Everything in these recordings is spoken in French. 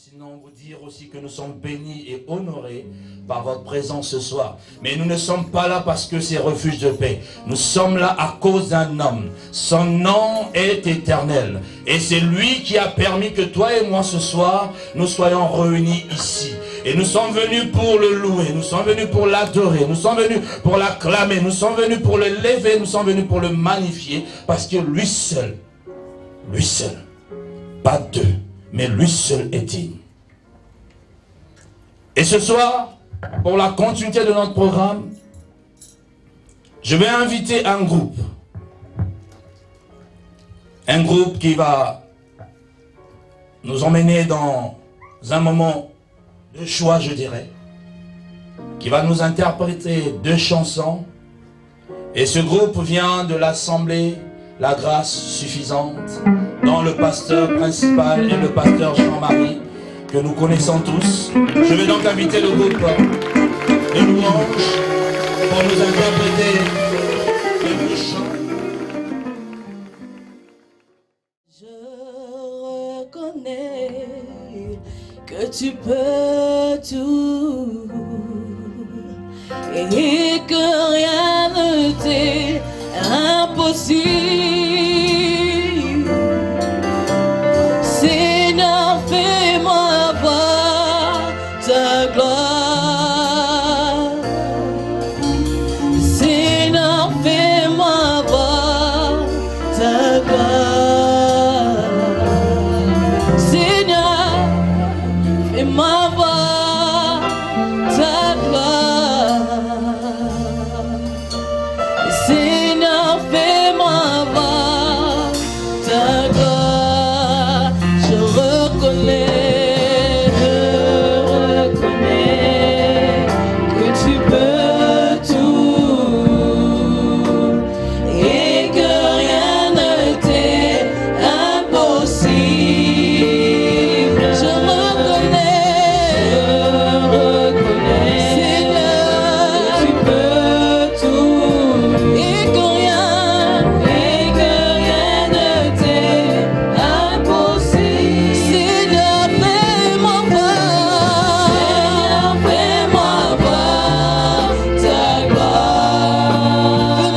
Sinon, vous dire aussi que nous sommes bénis et honorés par votre présence ce soir. Mais nous ne sommes pas là parce que c'est refuge de paix. Nous sommes là à cause d'un homme. Son nom est éternel. Et c'est lui qui a permis que toi et moi ce soir, nous soyons réunis ici. Et nous sommes venus pour le louer, nous sommes venus pour l'adorer, nous sommes venus pour l'acclamer, nous sommes venus pour le lever, nous sommes venus pour le magnifier. Parce que lui seul, pas deux, mais lui seul est digne. Et ce soir, pour la continuité de notre programme, je vais inviter un groupe. Un groupe qui va nous emmener dans un moment de choix, je dirais. Qui va nous interpréter 2 chansons. Et ce groupe vient de l'Assemblée La Grâce Suffisante, dont le pasteur principal est le pasteur Jean-Marie, que nous connaissons tous. Je vais donc inviter le groupe de louanges pour nous interpréter les 2 chants. Je reconnais que tu peux tout et que rien ne t'est impossible. Seigneur, fais-moi voir ta gloire. Seigneur, fais-moi voir ta gloire. Seigneur, fais-moi voir ta gloire. Seigneur, fais-moi voir ta gloire. Je reconnais que tu peux tout et que rien ne t'est impossible. Je reconnais, Seigneur, tu peux tout et que rien ne t'est impossible. Seigneur, fais-moi voir ta gloire.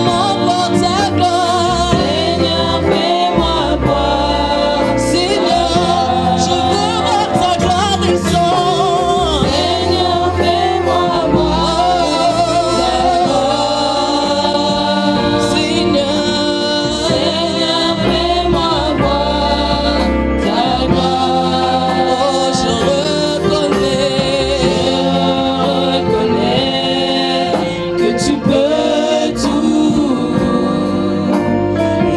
Fais-moi voir ta gloire. Seigneur, fais-moi voir. Seigneur, je veux voir ta gloire descendre. Seigneur, fais-moi voir ta gloire. Seigneur, fais-moi voir ta gloire. Oh, je reconnais que tu peux tout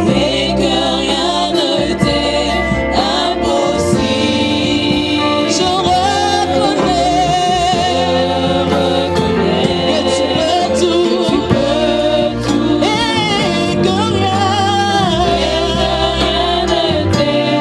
et que rien ne t'est impossible. Je reconnais que tu peux tout et que rien ne t'est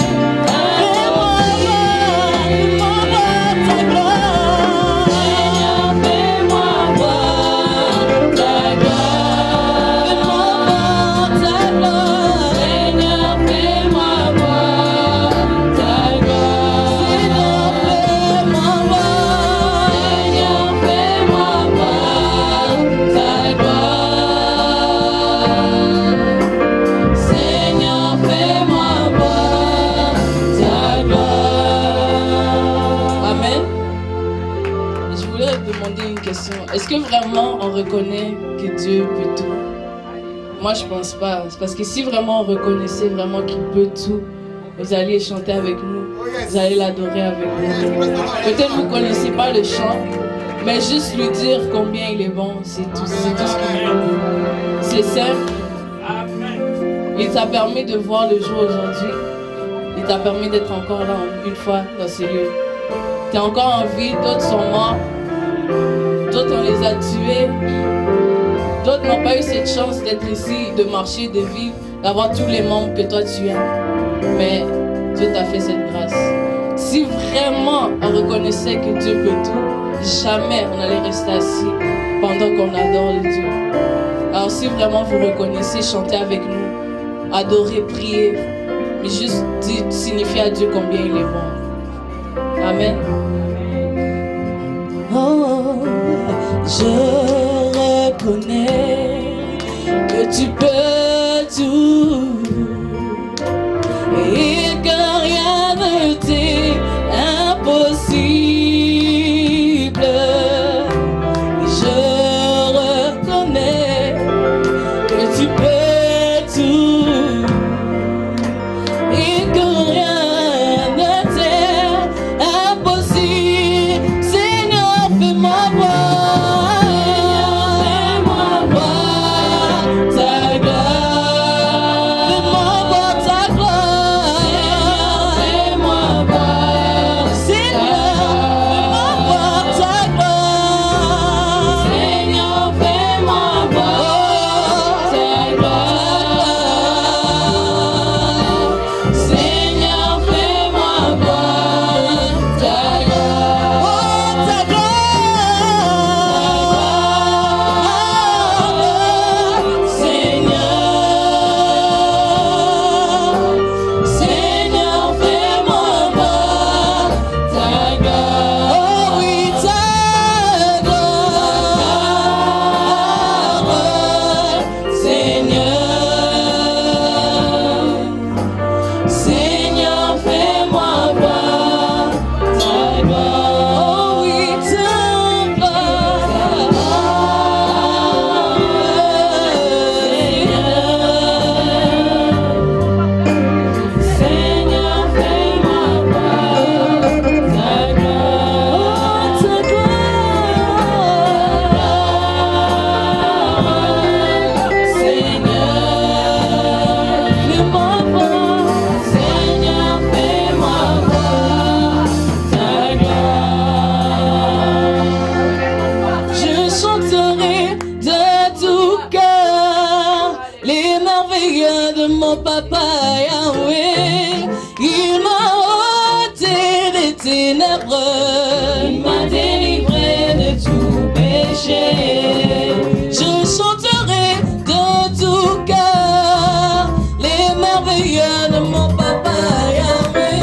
Seigneur, fais-moi voir ta gloire. Amen. Je voulais demander une question. Est-ce que vraiment on reconnaît que Dieu peut tout? Moi, je pense pas. C'est parce que si vraiment on reconnaissait vraiment qu'il peut tout, vous allez chanter avec nous, vous allez l'adorer avec nous. Peut-être que vous ne connaissez pas le chant, mais juste lui dire combien il est bon, c'est tout ce qu'il faut. C'est simple. Il t'a permis de voir le jour aujourd'hui. Il t'a permis d'être encore là une fois dans ces lieux. Tu es encore en vie, d'autres sont morts. D'autres on les a tués. D'autres n'ont pas eu cette chance d'être ici, de marcher, de vivre, d'avoir tous les membres que toi tu as. Mais Dieu t'a fait cette grâce. Si vraiment on reconnaissait que Dieu peut tout, jamais on allait rester assis pendant qu'on adore le Dieu. Alors si vraiment vous reconnaissez, chantez avec nous, adorez, priez, mais juste signifiez à Dieu combien il est bon. Amen. Amen. Oh, je reconnais que tu peux tout et que rien ne t'est impossible. Je reconnais que tu peux tout et que rien ne t'est impossible. Seigneur, fais-moi voir ta gloire. Fais-moi voir ta gloire. Fais-moi voir, Seigneur, fais-moi voir ta gloire. Seigneur, fais-moi voir ta gloire. Seigneur, fais-moi voir ta gloire. Oh, ta gloire. Seigneur, fais-moi voir ta gloire. Oh oui, ta gloire. Seigneur, fais-moi voir ta gloire. Oh oui, ta gloire. Seigneur, fais-moi voir ta gloire. Ta gloire. Seigneur, fais-moi voir. Seigneur, fais-moi voir ta gloire. Je chanterai de tout cœur les merveilles de mon papa Yahweh. Il m'a ôté des ténèbres, il m'a délivré de tout péché. Je chanterai de tout cœur les merveilles de mon papa Yahweh.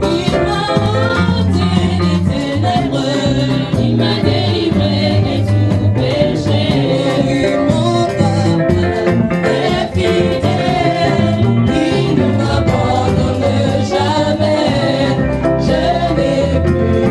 Il m'a ôté des ténèbres, il m'a délivré de tout péché. Oui, mon papa est fidèle, il ne m'abandonne jamais. Je n'ai plus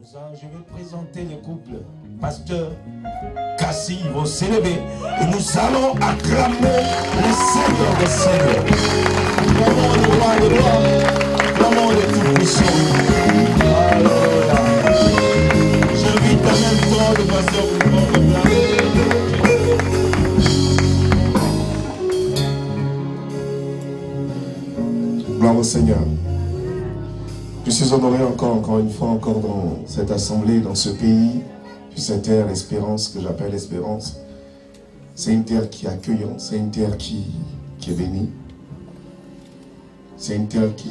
Je vais présenter le couple. Pasteur Cassie, ils vont célébrer. Et nous allons acclamer le Seigneur des Seigneurs. Clamons le roi des rois. Clamons le Tout-Puissant. Alléluia. J'invite en même temps le pasteur pour réclamer. Gloire au Seigneur. Je suis honoré encore une fois, dans cette assemblée, dans ce pays, sur cette terre, l'espérance, que j'appelle espérance. C'est une terre qui est accueillante, c'est une terre qui est bénie. C'est une terre qui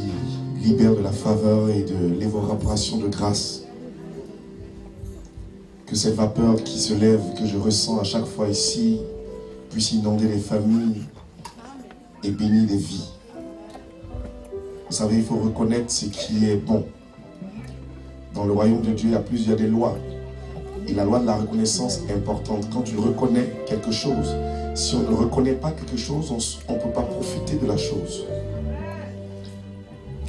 libère de la faveur et de l'évaporation de grâce. Que cette vapeur qui se lève, que je ressens à chaque fois ici, puisse inonder les familles et bénir les vies. Vous savez, il faut reconnaître ce qui est bon. Dans le royaume de Dieu, il y a plusieurs des lois. Et la loi de la reconnaissance est importante. Quand tu reconnais quelque chose, si on ne reconnaît pas quelque chose, on ne peut pas profiter de la chose.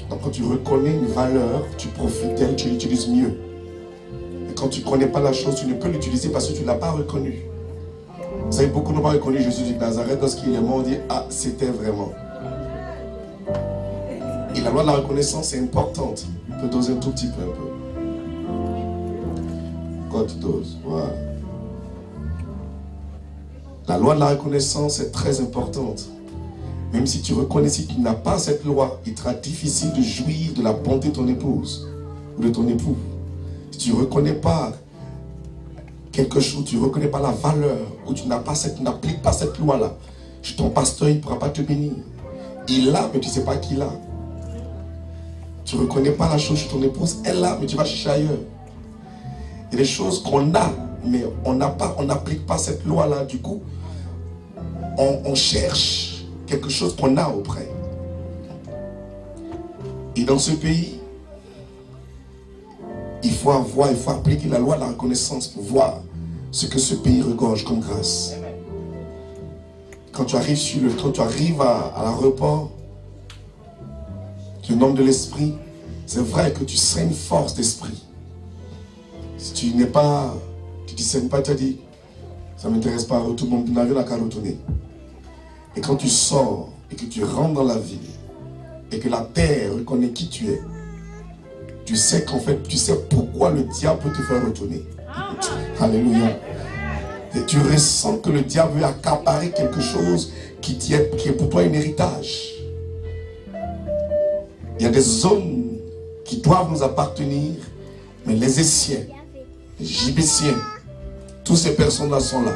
Donc quand tu reconnais une valeur, tu profites d'elle, tu l'utilises mieux. Et quand tu ne connais pas la chose, tu ne peux l'utiliser parce que tu ne l'as pas reconnue. Vous savez, beaucoup n'ont pas reconnu Jésus de Nazareth. Lorsqu'il est mort, on dit « Ah, c'était vraiment ». Et la loi de la reconnaissance est importante. On peut doser un tout petit peu, un peu. Quand tu doses, voilà. La loi de la reconnaissance est très importante. Même si tu reconnais, si tu n'as pas cette loi, il sera difficile de jouir de la bonté de ton épouse ou de ton époux. Si tu ne reconnais pas quelque chose, tu ne reconnais pas la valeur, ou tu n'appliques pas cette loi-là, ton pasteur, il ne pourra pas te bénir. Il l'a, mais tu ne sais pas qu'il l'a. Tu ne reconnais pas la chose chez ton épouse, elle l'a, mais tu vas chercher ailleurs. Il y a des choses qu'on a, mais on n'applique pas cette loi-là. Du coup, on cherche quelque chose qu'on a auprès. Et dans ce pays, il faut appliquer la loi de la reconnaissance pour voir ce que ce pays regorge comme grâce. Quand tu arrives à l'aéroport, tu es un homme de l'esprit, c'est vrai que tu serais une force d'esprit. Si tu n'es pas, tu ne discernes pas, tu as dit, ça ne m'intéresse pas, tout le monde n'a rien qu'à retourner. Et quand tu sors et que tu rentres dans la ville et que la terre reconnaît qui tu es, tu sais qu'en fait, tu sais pourquoi le diable peut te faire retourner. Alléluia. Et tu ressens que le diable veut accaparer quelque chose qui est pour toi un héritage. Il y a des zones qui doivent nous appartenir, mais les Essiens, les Gibéciens, toutes ces personnes-là sont là.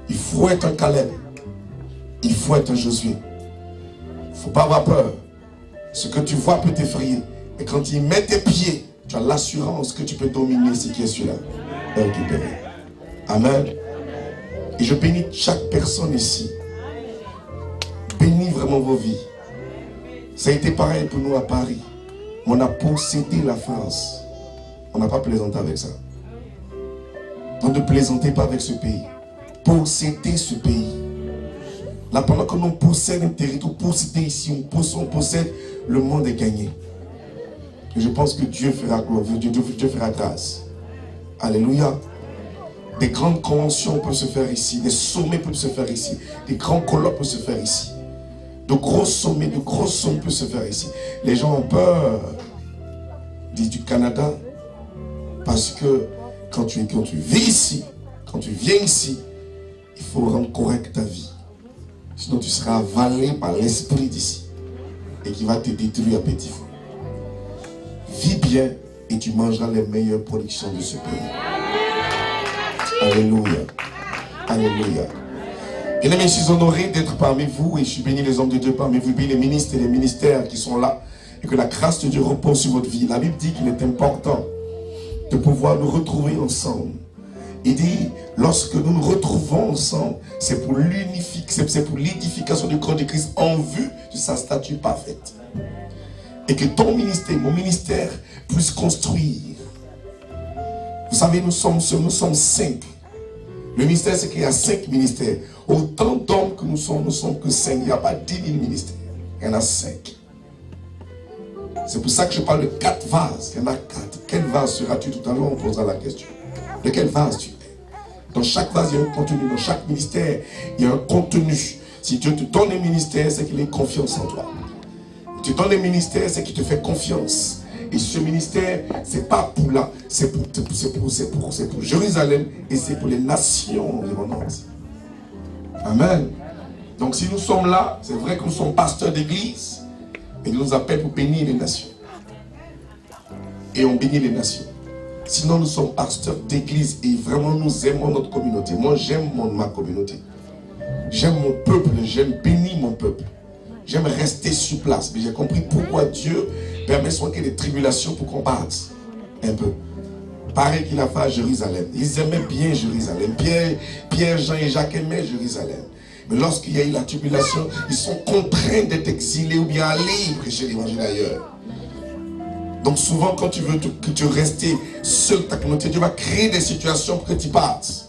Il faut être un Caleb. Il faut être un Josué. Il ne faut pas avoir peur. Ce que tu vois peut t'effrayer. Et quand tu y mets tes pieds, tu as l'assurance que tu peux dominer ce qui est celui-là. Amen. Et je bénis chaque personne ici. Bénis vraiment vos vies. Ça a été pareil pour nous à Paris. On a possédé la France. On n'a pas plaisanté avec ça. Donc ne plaisantez pas avec ce pays. Possédez ce pays. Là, pendant que l'on possède un territoire, posséder ici, on possède, le monde est gagné. Et je pense que Dieu fera gloire, Dieu fera grâce. Alléluia. Des grandes conventions peuvent se faire ici, des sommets peuvent se faire ici, des grands colloques peuvent se faire ici. De gros sommets, de grosses sommes peuvent se faire ici. Les gens ont peur du Canada parce que quand tu vis ici, quand tu viens ici, il faut rendre correct ta vie. Sinon tu seras avalé par l'esprit d'ici et qui va te détruire à petit feu. Vis bien et tu mangeras les meilleures productions de ce pays. Alléluia. Alléluia. Bien-aimés, je suis honoré d'être parmi vous et je suis béni les hommes de Dieu parmi vous, béni les ministres et les ministères qui sont là et que la grâce de Dieu repose sur votre vie. La Bible dit qu'il est important de pouvoir nous retrouver ensemble. Il dit, lorsque nous nous retrouvons ensemble, c'est pour l'édification du corps de Christ en vue de sa statue parfaite. Et que ton ministère, mon ministère, puisse construire. Vous savez, nous sommes 5. Le ministère, c'est qu'il y a 5 ministères. Autant d'hommes que nous sommes que 5. Il n'y a pas 10 000 ministères. Il y en a 5. C'est pour ça que je parle de 4 vases. Il y en a 4. Quel vase seras-tu tout à l'heure? On posera la question. De quel vase tu es? Dans chaque vase, il y a un contenu. Dans chaque ministère, il y a un contenu. Si Dieu te donne un ministère, c'est qu'il ait confiance en toi. Tu donnes un ministère, c'est qu'il te fait confiance. Et ce ministère, c'est pas pour là, c'est pour Jérusalem et c'est pour les nations environnantes. Amen. Donc si nous sommes là, c'est vrai que nous sommes pasteurs d'église, mais Dieu nous appelle pour bénir les nations. Et on bénit les nations. Sinon nous sommes pasteurs d'église et vraiment nous aimons notre communauté. Moi j'aime ma communauté. J'aime mon peuple, j'aime bénir mon peuple. J'aime rester sur place. Mais j'ai compris pourquoi Dieu permet souvent qu'il y ait des tribulations pour qu'on parte. Un peu. Pareil qu'il a fait à Jérusalem. Ils aimaient bien Jérusalem. Pierre, Jean et Jacques aimaient Jérusalem. Mais lorsqu'il y a eu la tribulation, ils sont contraints d'être exilés ou bien aller prêcher l'évangile ailleurs. Donc souvent quand tu veux rester seul ta communauté, Dieu va créer des situations pour que tu partes.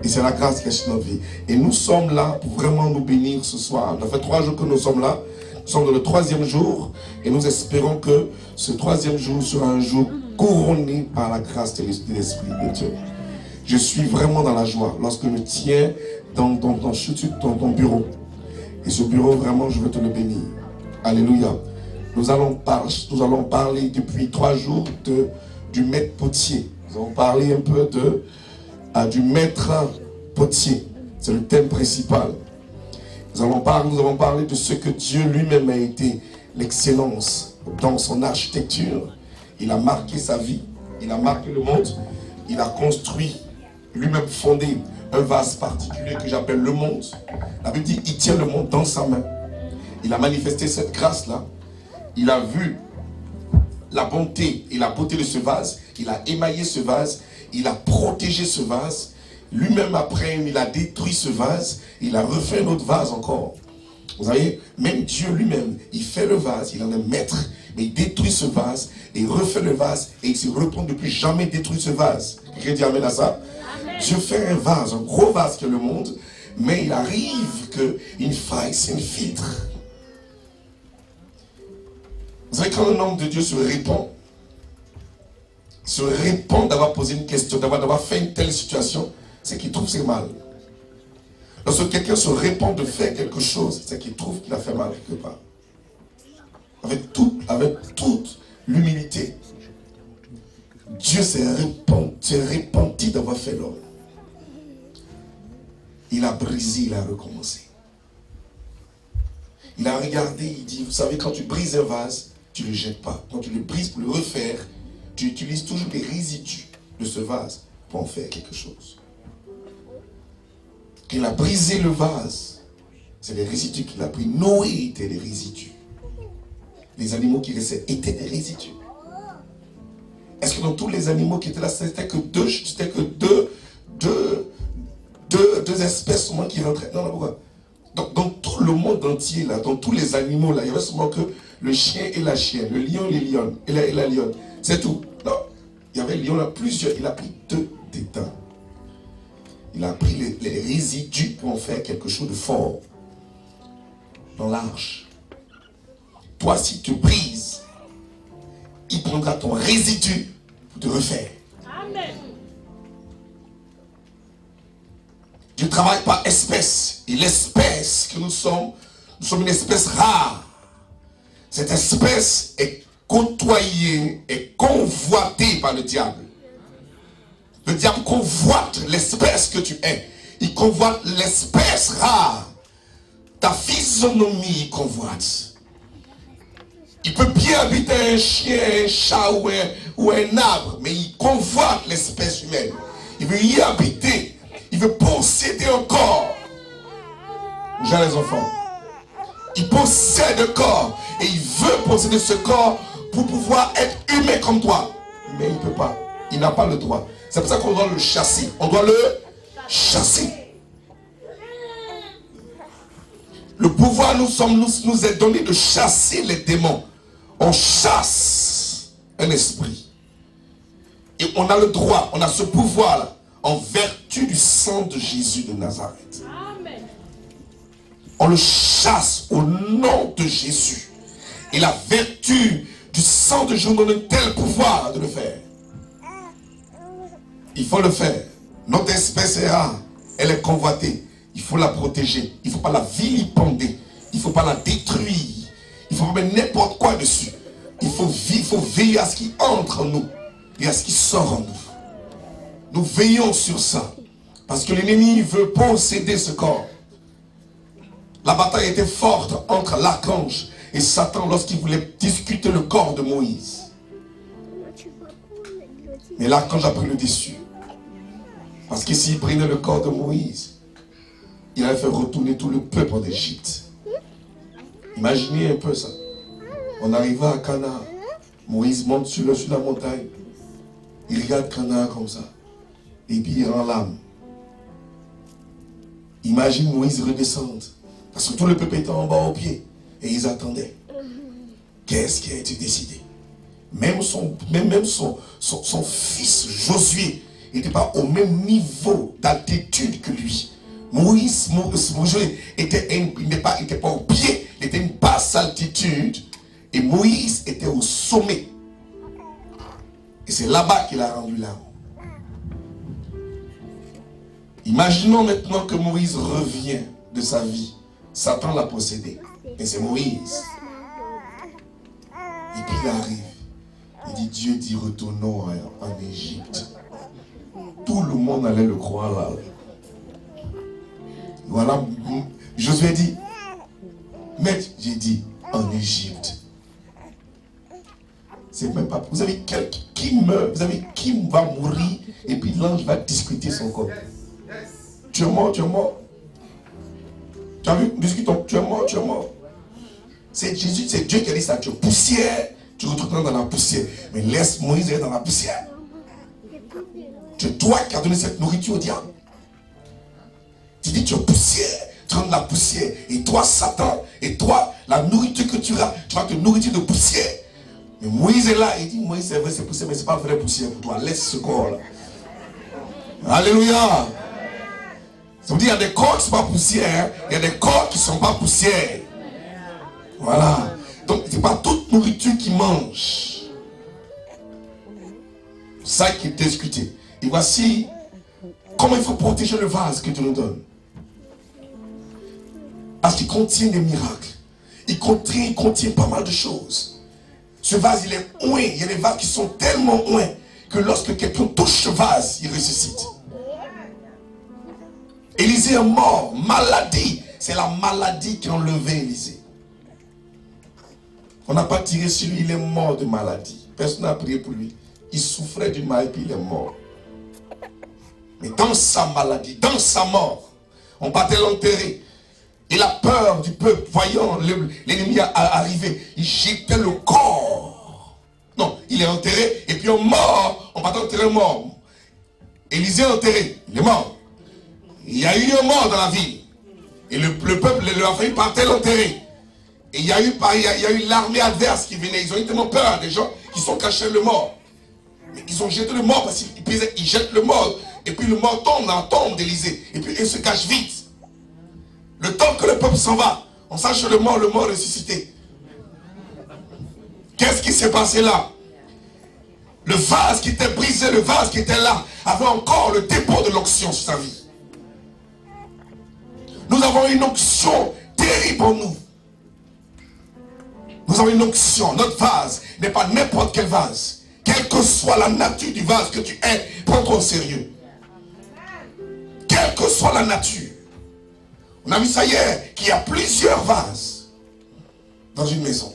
Et c'est la grâce qui est sur notre vie. Et nous sommes là pour vraiment nous bénir ce soir. Ça fait 3 jours que nous sommes là. Nous sommes dans le 3e jour. Et nous espérons que ce 3e jour sera un jour couronné par la grâce de l'Esprit de Dieu. Je suis vraiment dans la joie lorsque je tiens dans ton bureau. Et ce bureau, vraiment, je veux te le bénir. Alléluia. Nous allons parler depuis 3 jours du maître potier. Nous allons parler un peu du maître potier. C'est le thème principal. Nous avons parlé de ce que Dieu lui-même a été l'excellence dans son architecture. Il a marqué sa vie, il a marqué le monde, il a construit, lui-même fondé un vase particulier que j'appelle le monde. La Bible dit, il tient le monde dans sa main. Il a manifesté cette grâce-là. Il a vu la bonté et la beauté de ce vase. Il a émaillé ce vase. Il a protégé ce vase. Lui-même, après, il a détruit ce vase. Il a refait un autre vase encore. Vous voyez, même Dieu lui-même, il fait le vase, il en est maître. Mais il détruit ce vase, et il refait le vase, et il se retourne de plus jamais détruire ce vase. Quelqu'un dit amen à ça? Amen. Dieu fait un vase, un gros vase que le monde, mais il arrive qu'une faille s'infiltre. Vous savez, quand un homme de Dieu se répand d'avoir posé une question, d'avoir fait une telle situation, c'est qu'il trouve c'est mal. Lorsque quelqu'un se répand de faire quelque chose, c'est qu'il trouve qu'il a fait mal quelque part. Avec toute l'humilité, Dieu s'est repenti d'avoir fait l'homme. Il a brisé, il a recommencé. Il a regardé, il dit, vous savez, quand tu brises un vase, tu ne le jettes pas. Quand tu le brises pour le refaire, tu utilises toujours les résidus de ce vase pour en faire quelque chose. Quand il a brisé le vase, c'est les résidus qu'il a pris. Noé était les résidus. Les animaux qui restaient étaient des résidus. Est-ce que dans tous les animaux qui étaient là, c'était que deux espèces seulement qui rentraient? Non, pourquoi? Dans tout le monde entier, là, dans tous les animaux, là, il y avait seulement que le chien et la chienne, le lion et la lionne. C'est tout. Non, il y avait le lion, là, plusieurs. Il a pris 2 d'état. Il a pris les résidus pour en faire quelque chose de fort. Dans l'arche. Toi, si tu brises, il prendra ton résidu pour te refaire. Amen. Dieu travaille par espèce. Et l'espèce que nous sommes une espèce rare. Cette espèce est côtoyée et convoitée par le diable. Le diable convoite l'espèce que tu es. Il convoite l'espèce rare. Ta physionomie, il convoite. Il peut bien habiter un chien, un chat ou un arbre, mais il convoite l'espèce humaine. Il veut y habiter. Il veut posséder un corps. J'ai les enfants. Il possède un corps et il veut posséder ce corps pour pouvoir être humain comme toi. Mais il ne peut pas. Il n'a pas le droit. C'est pour ça qu'on doit le chasser. On doit le chasser. Le pouvoir nous est donné de chasser les démons. On chasse un esprit. Et on a le droit, on a ce pouvoir-là, en vertu du sang de Jésus de Nazareth. Amen. On le chasse au nom de Jésus. Et la vertu du sang de Jésus donne un tel pouvoir de le faire. Il faut le faire. Notre espèce est rare. Elle est convoitée. Il faut la protéger. Il ne faut pas la vilipender. Il ne faut pas la détruire. Il ne faut pas mettre n'importe quoi dessus. Il faut veiller à ce qui entre en nous et à ce qui sort en nous. Nous veillons sur ça. Parce que l'ennemi veut posséder ce corps. La bataille était forte entre l'archange et Satan lorsqu'il voulait discuter le corps de Moïse. Mais l'archange a pris le dessus. Parce que s'il prenait le corps de Moïse, il allait faire retourner tout le peuple en Égypte. Imaginez un peu ça. On arriva à Canaan. Moïse monte sur la montagne. Il regarde Canaan comme ça. Et puis il rend l'âme. Imagine Moïse redescendre. Parce que tout le peuple était en bas au pied. Et ils attendaient. Qu'est-ce qui a été décidé? Même son fils Josué n'était pas au même niveau d'altitude que lui. Moïse n'était pas au pied, il était une basse altitude. Et Moïse était au sommet. Et c'est là-bas qu'il a rendu l'âme. Imaginons maintenant que Moïse revient de sa vie. Satan l'a possédé. Et c'est Moïse. Et puis il arrive. Il dit, Dieu dit, retournons en Égypte. Tout le monde allait le croire là. Voilà. Josué dit, maître, j'ai dit, en Égypte. C'est même pas. Vous savez qui meurt, vous savez qui va mourir et puis l'ange va discuter son corps. Tu es mort, tu es mort. Tu as vu, discutons, tu es mort, tu es mort. C'est Jésus, c'est Dieu qui a dit ça. Tu es poussière, tu retourneras dans la poussière. Mais laisse Moïse aller dans la poussière. C'est toi qui as donné cette nourriture au diable. Tu dis tu es poussière, tu rentres dans la poussière. Et toi, Satan, et toi, la nourriture que tu vas te nourrir de poussière. Mais Moïse est là, il dit, Moïse c'est vrai, c'est poussière, mais ce n'est pas vrai poussière pour toi. Laisse ce corps-là. Alléluia. Ça veut dire qu'il y a des corps qui ne sont pas poussières, il y a des corps qui ne sont pas poussières. Voilà. Donc, ce n'est pas toute nourriture qui mange. C'est ça qui est discuté. Et voici comment il faut protéger le vase que Dieu nous donne. Parce qu'il contient des miracles. Il contient pas mal de choses. Ce vase, il est oint. Il y a des vases qui sont tellement oints que lorsque quelqu'un touche ce vase, il ressuscite. Élisée est mort. Maladie. C'est la maladie qui a enlevé Élisée. On n'a pas tiré sur lui. Il est mort de maladie. Personne n'a prié pour lui. Il souffrait d'une maladie puis il est mort. Mais dans sa maladie, dans sa mort, on partait l'enterrer. Et la peur du peuple, voyant l'ennemi arriver, il jetait le corps. Non, il est enterré et puis on mort, on partait enterrer mort. Élisée est enterré, il est mort. Il y a eu un mort dans la ville. Et le peuple, la famille partait l'enterrer. Et il y a eu l'armée adverse qui venait. Ils ont eu tellement peur des gens qui sont cachés le mort. Mais ils ont jeté le mort parce qu'ils jettent le mort. Et puis le mort tombe dans la tombe d'Élisée. Et puis il se cache vite. Le temps que le peuple s'en va, on sache le mort ressuscité. Qu'est-ce qui s'est passé là? Le vase qui était brisé, le vase qui était là, avait encore le dépôt de l'onction sur sa vie. Nous avons une onction terrible en nous. Nous avons une onction. Notre vase n'est pas n'importe quel vase. Quelle que soit la nature du vase que tu es, prends-toi au sérieux. Quelle que soit la nature. On a vu ça hier, qu'il y a plusieurs vases dans une maison.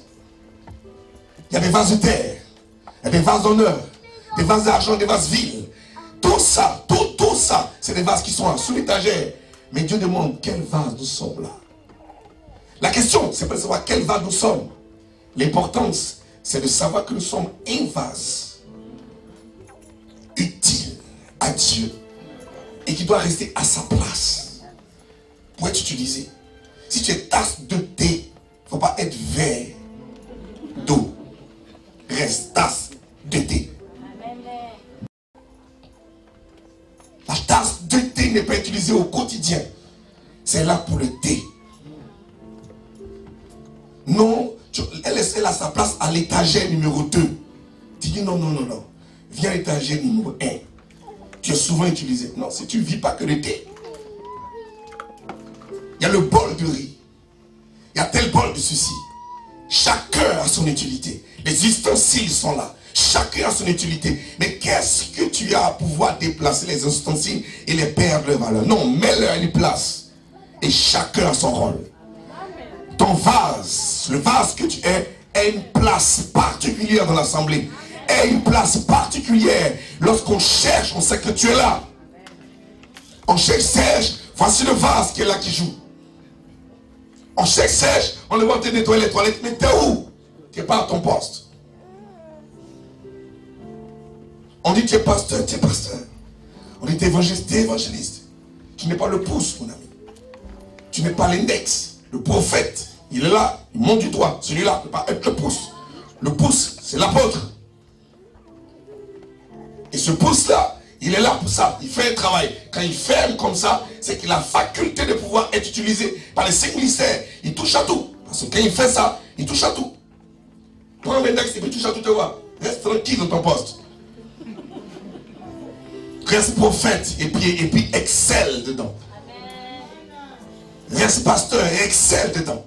Il y a des vases de terre, il y a des vases d'honneur, des vases d'argent, des vases vils. Tout ça, tout ça, c'est des vases qui sont sous l'étagère. Mais Dieu demande quel vase nous sommes là. La question, c'est pas de savoir quel vase nous sommes. L'importance, c'est de savoir que nous sommes un vase utile à Dieu et qui doit rester à sa place pour être utilisé. Si tu es tasse de thé, il ne faut pas être verre d'eau. Reste tasse de thé. La tasse de thé n'est pas utilisée au quotidien. C'est là pour le thé. Non, elle elle a sa place à l'étagère numéro 2. Tu dis non, non, non, non. Viens à l'étagère numéro 1. Tu es souvent utilisé. Non, si tu ne vis pas que le thé. Il y a le bol de riz. Il y a tel bol de ceci. Chacun a son utilité. Les ustensiles sont là. Chacun a son utilité. Mais qu'est-ce que tu as à pouvoir déplacer les ustensiles et les perdre leur valeur? Non, mets-leur à une place. Et chacun a son rôle. Ton vase, le vase que tu es, a une place particulière dans l'assemblée. A une place particulière. Lorsqu'on cherche, on sait que tu es là. On cherche Serge, voici le vase qui est là qui joue. On cherche Serge, on le voit te nettoyer les toilettes, mais t'es où? Tu n'es pas à ton poste. On dit tu es pasteur, tu es pasteur. On dit tu es évangéliste, tu es évangéliste. Tu n'es pas le pouce, mon ami. Tu n'es pas l'index. Le prophète, il est là, il monte du doigt. Celui-là ne peut pas être le pouce. Le pouce, c'est l'apôtre. Et ce pouce-là, il est là pour ça. Il fait un travail. Quand il ferme comme ça, c'est qu'il a la faculté de pouvoir être utilisé par les 5 ministères. Il touche à tout. Parce que quand il fait ça, il touche à tout. Prends l'index et puis touche à tout, tu vois. Reste tranquille dans ton poste. Reste prophète et puis excelle dedans. Reste pasteur et excelle dedans.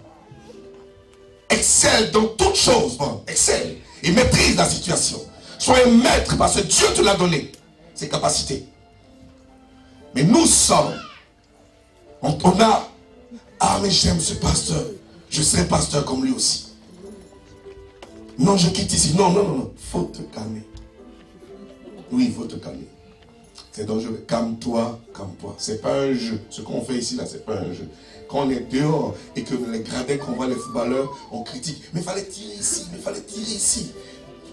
Excelle dans toutes choses. Bon, excelle. Et maîtrise la situation. Sois un maître parce que Dieu te l'a donné. Ses capacités. Mais nous sommes. On a. Ah mais j'aime ce pasteur. Je serai pasteur comme lui aussi. Non, je quitte ici. Non, non, non, non. Faut te calmer. Oui, il faut te calmer. C'est dangereux. Calme-toi, calme-toi. C'est pas un jeu. Ce qu'on fait ici, là, c'est pas un jeu. Quand on est dehors et que les gradins qu'on voit les footballeurs, on critique. Mais il fallait tirer ici, mais il fallait tirer ici.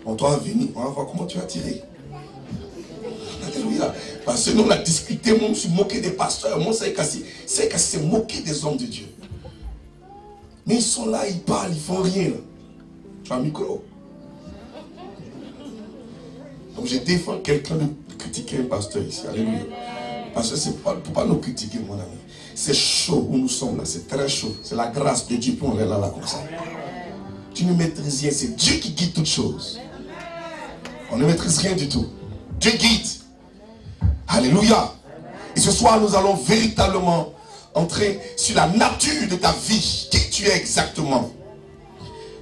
On doit venir, on va voir comment tu vas tirer. Alléluia. Parce que nous, on a discuté, moi, je me suis moqué des pasteurs. Moi, c'est moqué des hommes de Dieu. Mais ils sont là, ils parlent, ils font rien. Là. Tu as un micro. Donc je défends quelqu'un de critiquer un pasteur ici. Alléluia. Parce que c'est pas pour pas nous critiquer, mon ami. C'est chaud où nous sommes là, c'est très chaud. C'est la grâce de Dieu pour on est là comme ça. Tu ne maîtrises rien, c'est Dieu qui guide toutes choses. On ne maîtrise rien du tout. Dieu guide. Alléluia. Et ce soir, nous allons véritablement entrer sur la nature de ta vie. Qui tu es exactement.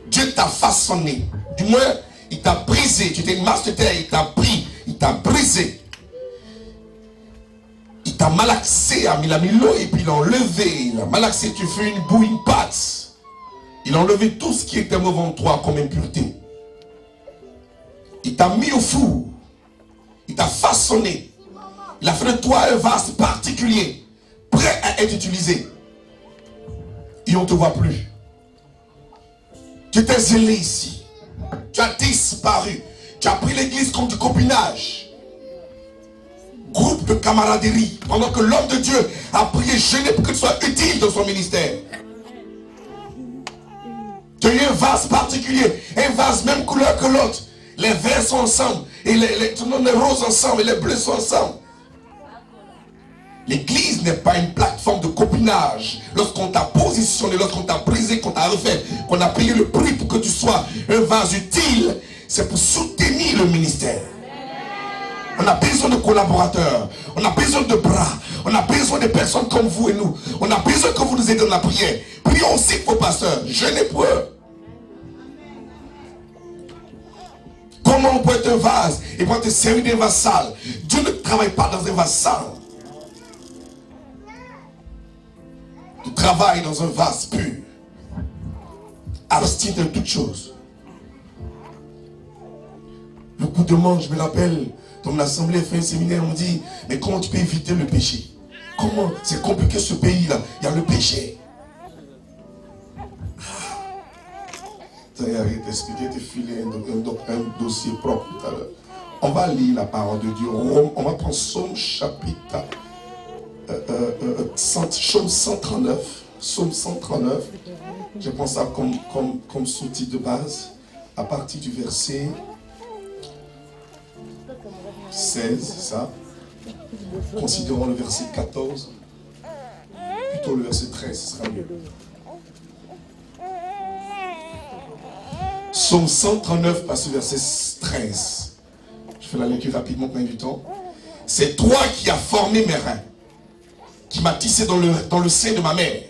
Dieu t'a façonné. Du moins, il t'a brisé. Tu étais une masse de terre, il t'a pris. Il t'a brisé. Il t'a malaxé. Il a mis l'eau et puis il a enlevé. Il a malaxé. Tu fais une boue, une pâte. Il a enlevé tout ce qui était mauvais en toi comme impureté. Il t'a mis au four. Il t'a façonné. Il a fait de toi un vase particulier. Prêt à être utilisé. Et on ne te voit plus. Tu étais zélé ici. Tu as disparu. Tu as pris l'église comme du copinage. Groupe de camaraderie. Pendant que l'homme de Dieu a prié, jeûné pour que tu sois utile dans son ministère. Tu as eu un vase particulier. Un vase même couleur que l'autre. Les verts sont ensemble. Et les roses ensemble. Et les bleus sont ensemble. L'église n'est pas une plateforme de copinage. Lorsqu'on t'a positionné, lorsqu'on t'a brisé, qu'on t'a refait, qu'on a payé le prix pour que tu sois un vase utile, c'est pour soutenir le ministère. On a besoin de collaborateurs. On a besoin de bras. On a besoin de personnes comme vous et nous. On a besoin que vous nous aidiez dans la prière. Prions aussi pour vos pasteurs. Jeûnez pour eux. Comment on peut être un vase et pouvoir te servir d'un vase sale? Dieu ne travaille pas dans un vase sale. Tu travailles dans un vase pur. Abstiens de toutes choses. Le coup de manche, je me rappelle, dans mon assemblée, fait un séminaire, on me dit, mais comment tu peux éviter le péché? Comment? C'est compliqué ce pays-là. Il y a le péché. Arrête d'expliquer, te filer un dossier propre tout à l'heure. On va lire la parole de Dieu. On va prendre Psaume chapitre Psaume 139. Psaume 139. Je prends ça comme sous-titre de base. À partir du verset 16, ça. Considérons le verset 14. Plutôt le verset 13, ce sera mieux. Psaume 139, passage verset 13. Je fais la lecture rapidement pour du temps. C'est toi qui as formé mes reins, qui m'as tissé dans le sein de ma mère.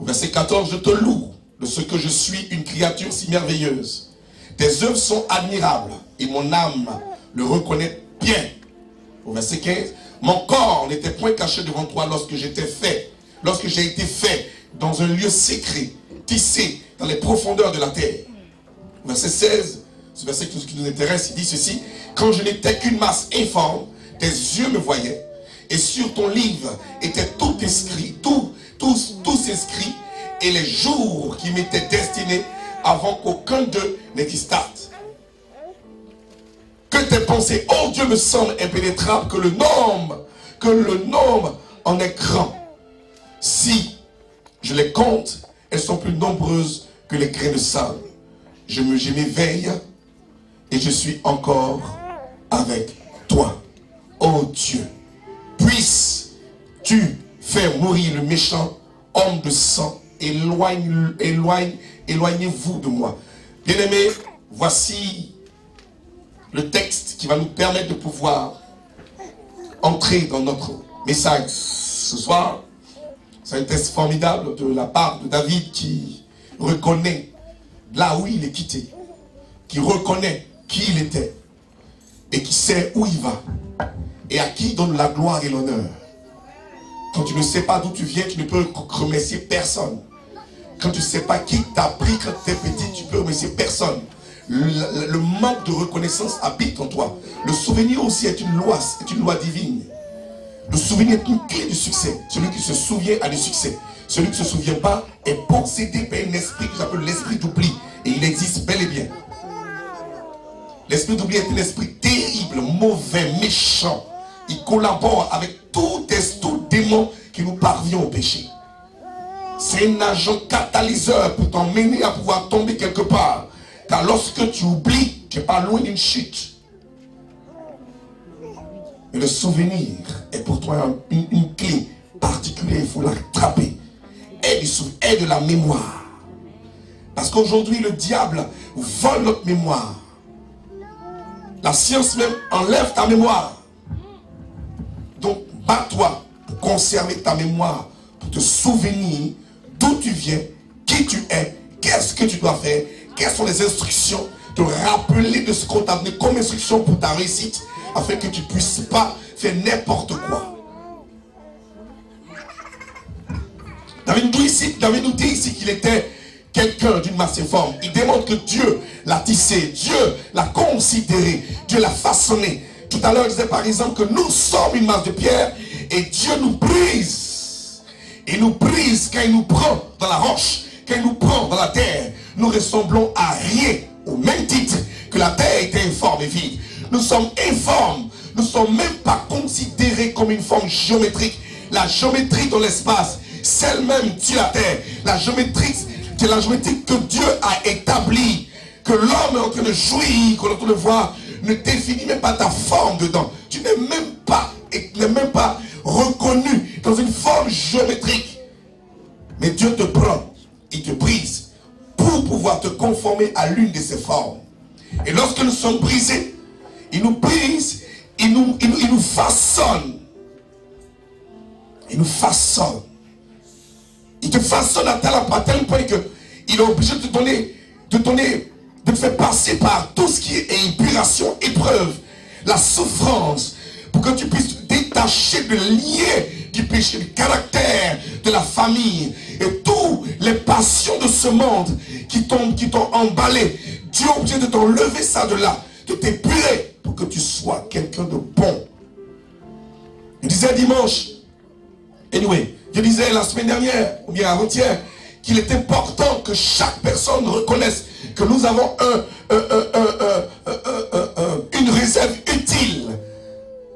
Verset 14, je te loue de ce que je suis une créature si merveilleuse. Tes œuvres sont admirables et mon âme le reconnaît bien. Au verset 15, mon corps n'était point caché devant toi lorsque j'ai été fait dans un lieu secret, tissé dans les profondeurs de la terre. Verset 16, ce verset qui nous intéresse, il dit ceci, quand je n'étais qu'une masse informe, tes yeux me voyaient, et sur ton livre était tout inscrit, tout inscrit, et les jours qui m'étaient destinés avant qu'aucun d'eux n'existât. Que tes pensées, oh Dieu, me semblent impénétrables, que le nombre en est grand. Si je les compte, elles sont plus nombreuses que les grains de sable. Je m'éveille et je suis encore avec toi. Oh Dieu, puisses-tu faire mourir le méchant homme de sang, éloignez-vous de moi. Bien-aimés, voici le texte qui va nous permettre de pouvoir entrer dans notre message ce soir. C'est un texte formidable de la part de David qui reconnaît là où il est quitté, qui reconnaît qui il était et qui sait où il va et à qui donne la gloire et l'honneur. Quand tu ne sais pas d'où tu viens, tu ne peux remercier personne. Quand tu ne sais pas qui t'a pris quand tu es petit, tu peux remercier personne. Le manque de reconnaissance habite en toi. Le souvenir aussi est une loi divine. Le souvenir est une clé du succès. Celui qui se souvient a du succès. Celui qui ne se souvient pas est possédé par un esprit que j'appelle l'esprit d'oubli. Et il existe bel et bien. L'esprit d'oubli est un esprit terrible, mauvais, méchant. Il collabore avec tout démon qui nous parvient au péché. C'est un agent catalyseur pour t'emmener à pouvoir tomber quelque part. Car lorsque tu oublies, tu n'es pas loin d'une chute. Et le souvenir est pour toi une clé particulière, il faut l'attraper. Et de la mémoire. Parce qu'aujourd'hui, le diable vole notre mémoire. La science même enlève ta mémoire. Donc, bats-toi pour conserver ta mémoire, pour te souvenir d'où tu viens, qui tu es, qu'est-ce que tu dois faire, quelles sont les instructions, te rappeler de ce qu'on t'a donné comme instruction pour ta réussite, afin que tu ne puisses pas faire n'importe quoi. David nous dit ici qu'il était quelqu'un d'une masse informe. Il démontre que Dieu l'a tissé, Dieu l'a considéré, Dieu l'a façonné. Tout à l'heure, il disait par exemple que nous sommes une masse de pierre et Dieu nous brise. Il nous brise quand il nous prend dans la roche, quand il nous prend dans la terre. Nous ressemblons à rien, au même titre que la terre était informe et vide. Nous sommes informes, nous ne sommes même pas considérés comme une forme géométrique. La géométrie dans l'espace, celle-même tue la terre. La géométrie, c'est la géométrie que Dieu a établie, que l'homme est en train de jouir, qu'on est en train de voir, ne définit même pas ta forme dedans. Tu n'es même pas reconnu dans une forme géométrique. Mais Dieu te prend, il te brise pour pouvoir te conformer à l'une de ses formes. Et lorsque nous sommes brisés, il nous brise, il nous façonne. Il nous façonne. Il te façonne à tel point qu'il est obligé de te faire passer par tout ce qui est épuration, épreuve, la souffrance, pour que tu puisses te détacher de lien du péché, du caractère, de la famille et toutes les passions de ce monde qui t'ont emballé. Dieu est obligé de t'enlever ça de là, de t'épurer pour que tu sois quelqu'un de bon. Je disais dimanche, je disais la semaine dernière, ou bien avant-hier, qu'il est important que chaque personne reconnaisse que nous avons une réserve utile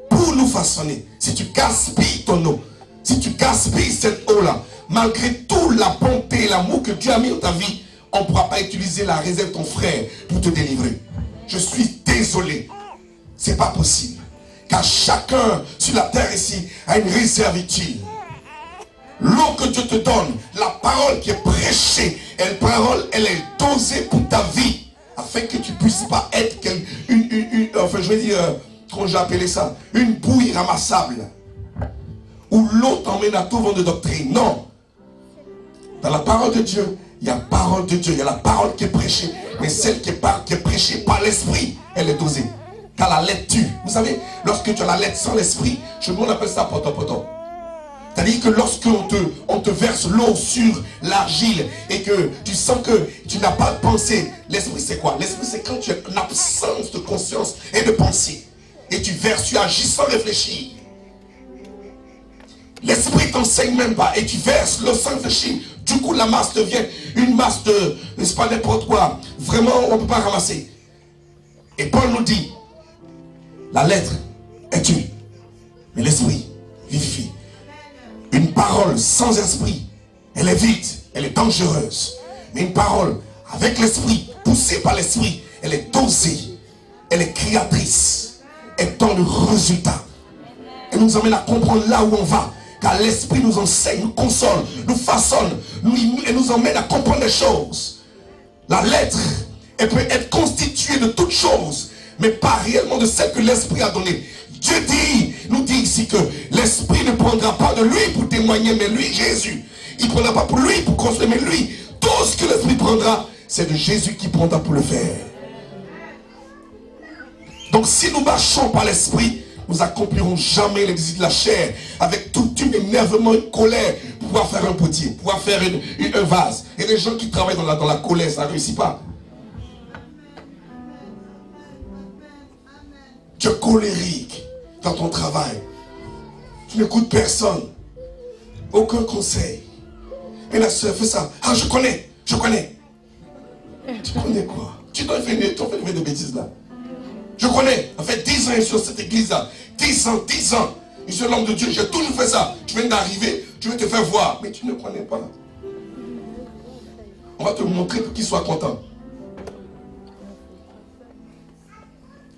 pour nous façonner. Si tu gaspilles ton eau, si tu gaspilles cette eau-là, malgré toute la bonté et l'amour que Dieu a mis dans ta vie, on ne pourra pas utiliser la réserve de ton frère pour te délivrer. Je suis désolé. C'est pas possible. Car chacun sur la terre ici a une réserve utile. L'eau que Dieu te donne, la parole qui est prêchée, elle est dosée pour ta vie. afin que tu ne puisses pas être enfin je vais dire, comment j'ai appelé ça, une bouille ramassable, où l'eau t'emmène à tout vent de doctrine. Non. Dans la parole de Dieu, il y a parole de Dieu, il y a la parole qui est prêchée, mais celle qui est prêchée par l'esprit, elle est dosée. Car la lettre tue. Vous savez, lorsque tu as la lettre sans l'esprit, on appelle ça poto-poto. C'est-à-dire que lorsqu'on te verse l'eau sur l'argile et que tu sens que tu n'as pas de pensée, l'esprit c'est quoi? L'esprit c'est quand tu as une absence de conscience et de pensée. Et tu verses, tu agis sans réfléchir. L'esprit t'enseigne même pas et tu verses l'eau sans réfléchir. Du coup la masse devient une masse de, n'est-ce pas n'importe quoi. Vraiment on ne peut pas ramasser. Et Paul nous dit, la lettre est tue, mais l'esprit vivifie. Une parole sans esprit, elle est vide, elle est dangereuse. Mais une parole avec l'esprit, poussée par l'esprit, elle est dosée, elle est créatrice, elle donne le résultat. Elle nous emmène à comprendre là où on va. Car l'esprit nous enseigne, nous console, nous façonne, et nous emmène à comprendre les choses. La lettre, elle peut être constituée de toutes choses, mais pas réellement de celle que l'esprit a donnée. Dieu nous dit ici que l'esprit ne prendra pas de lui pour témoigner, mais lui, Jésus. Il ne prendra pas pour lui pour construire, mais lui, tout ce que l'esprit prendra, c'est de Jésus qui prendra pour le faire. Donc si nous marchons par l'esprit, nous accomplirons jamais l'exercice de la chair avec tout un énervement, une colère pour pouvoir faire un potier, pour pouvoir faire un vase. Et des gens qui travaillent dans la colère, ça ne réussit pas. Tu es colérique dans ton travail. Tu n'écoutes personne. Aucun conseil. Et la soeur fait ça. Ah, je connais. Tu connais quoi? Tu dois faire des bêtises là. Je connais. En fait 10 ans sur cette église là. 10 ans. Je suis l'homme de Dieu. J'ai toujours fait ça. Tu viens d'arriver. Tu veux te faire voir. Mais tu ne connais pas. On va te montrer pour qu'il soit content.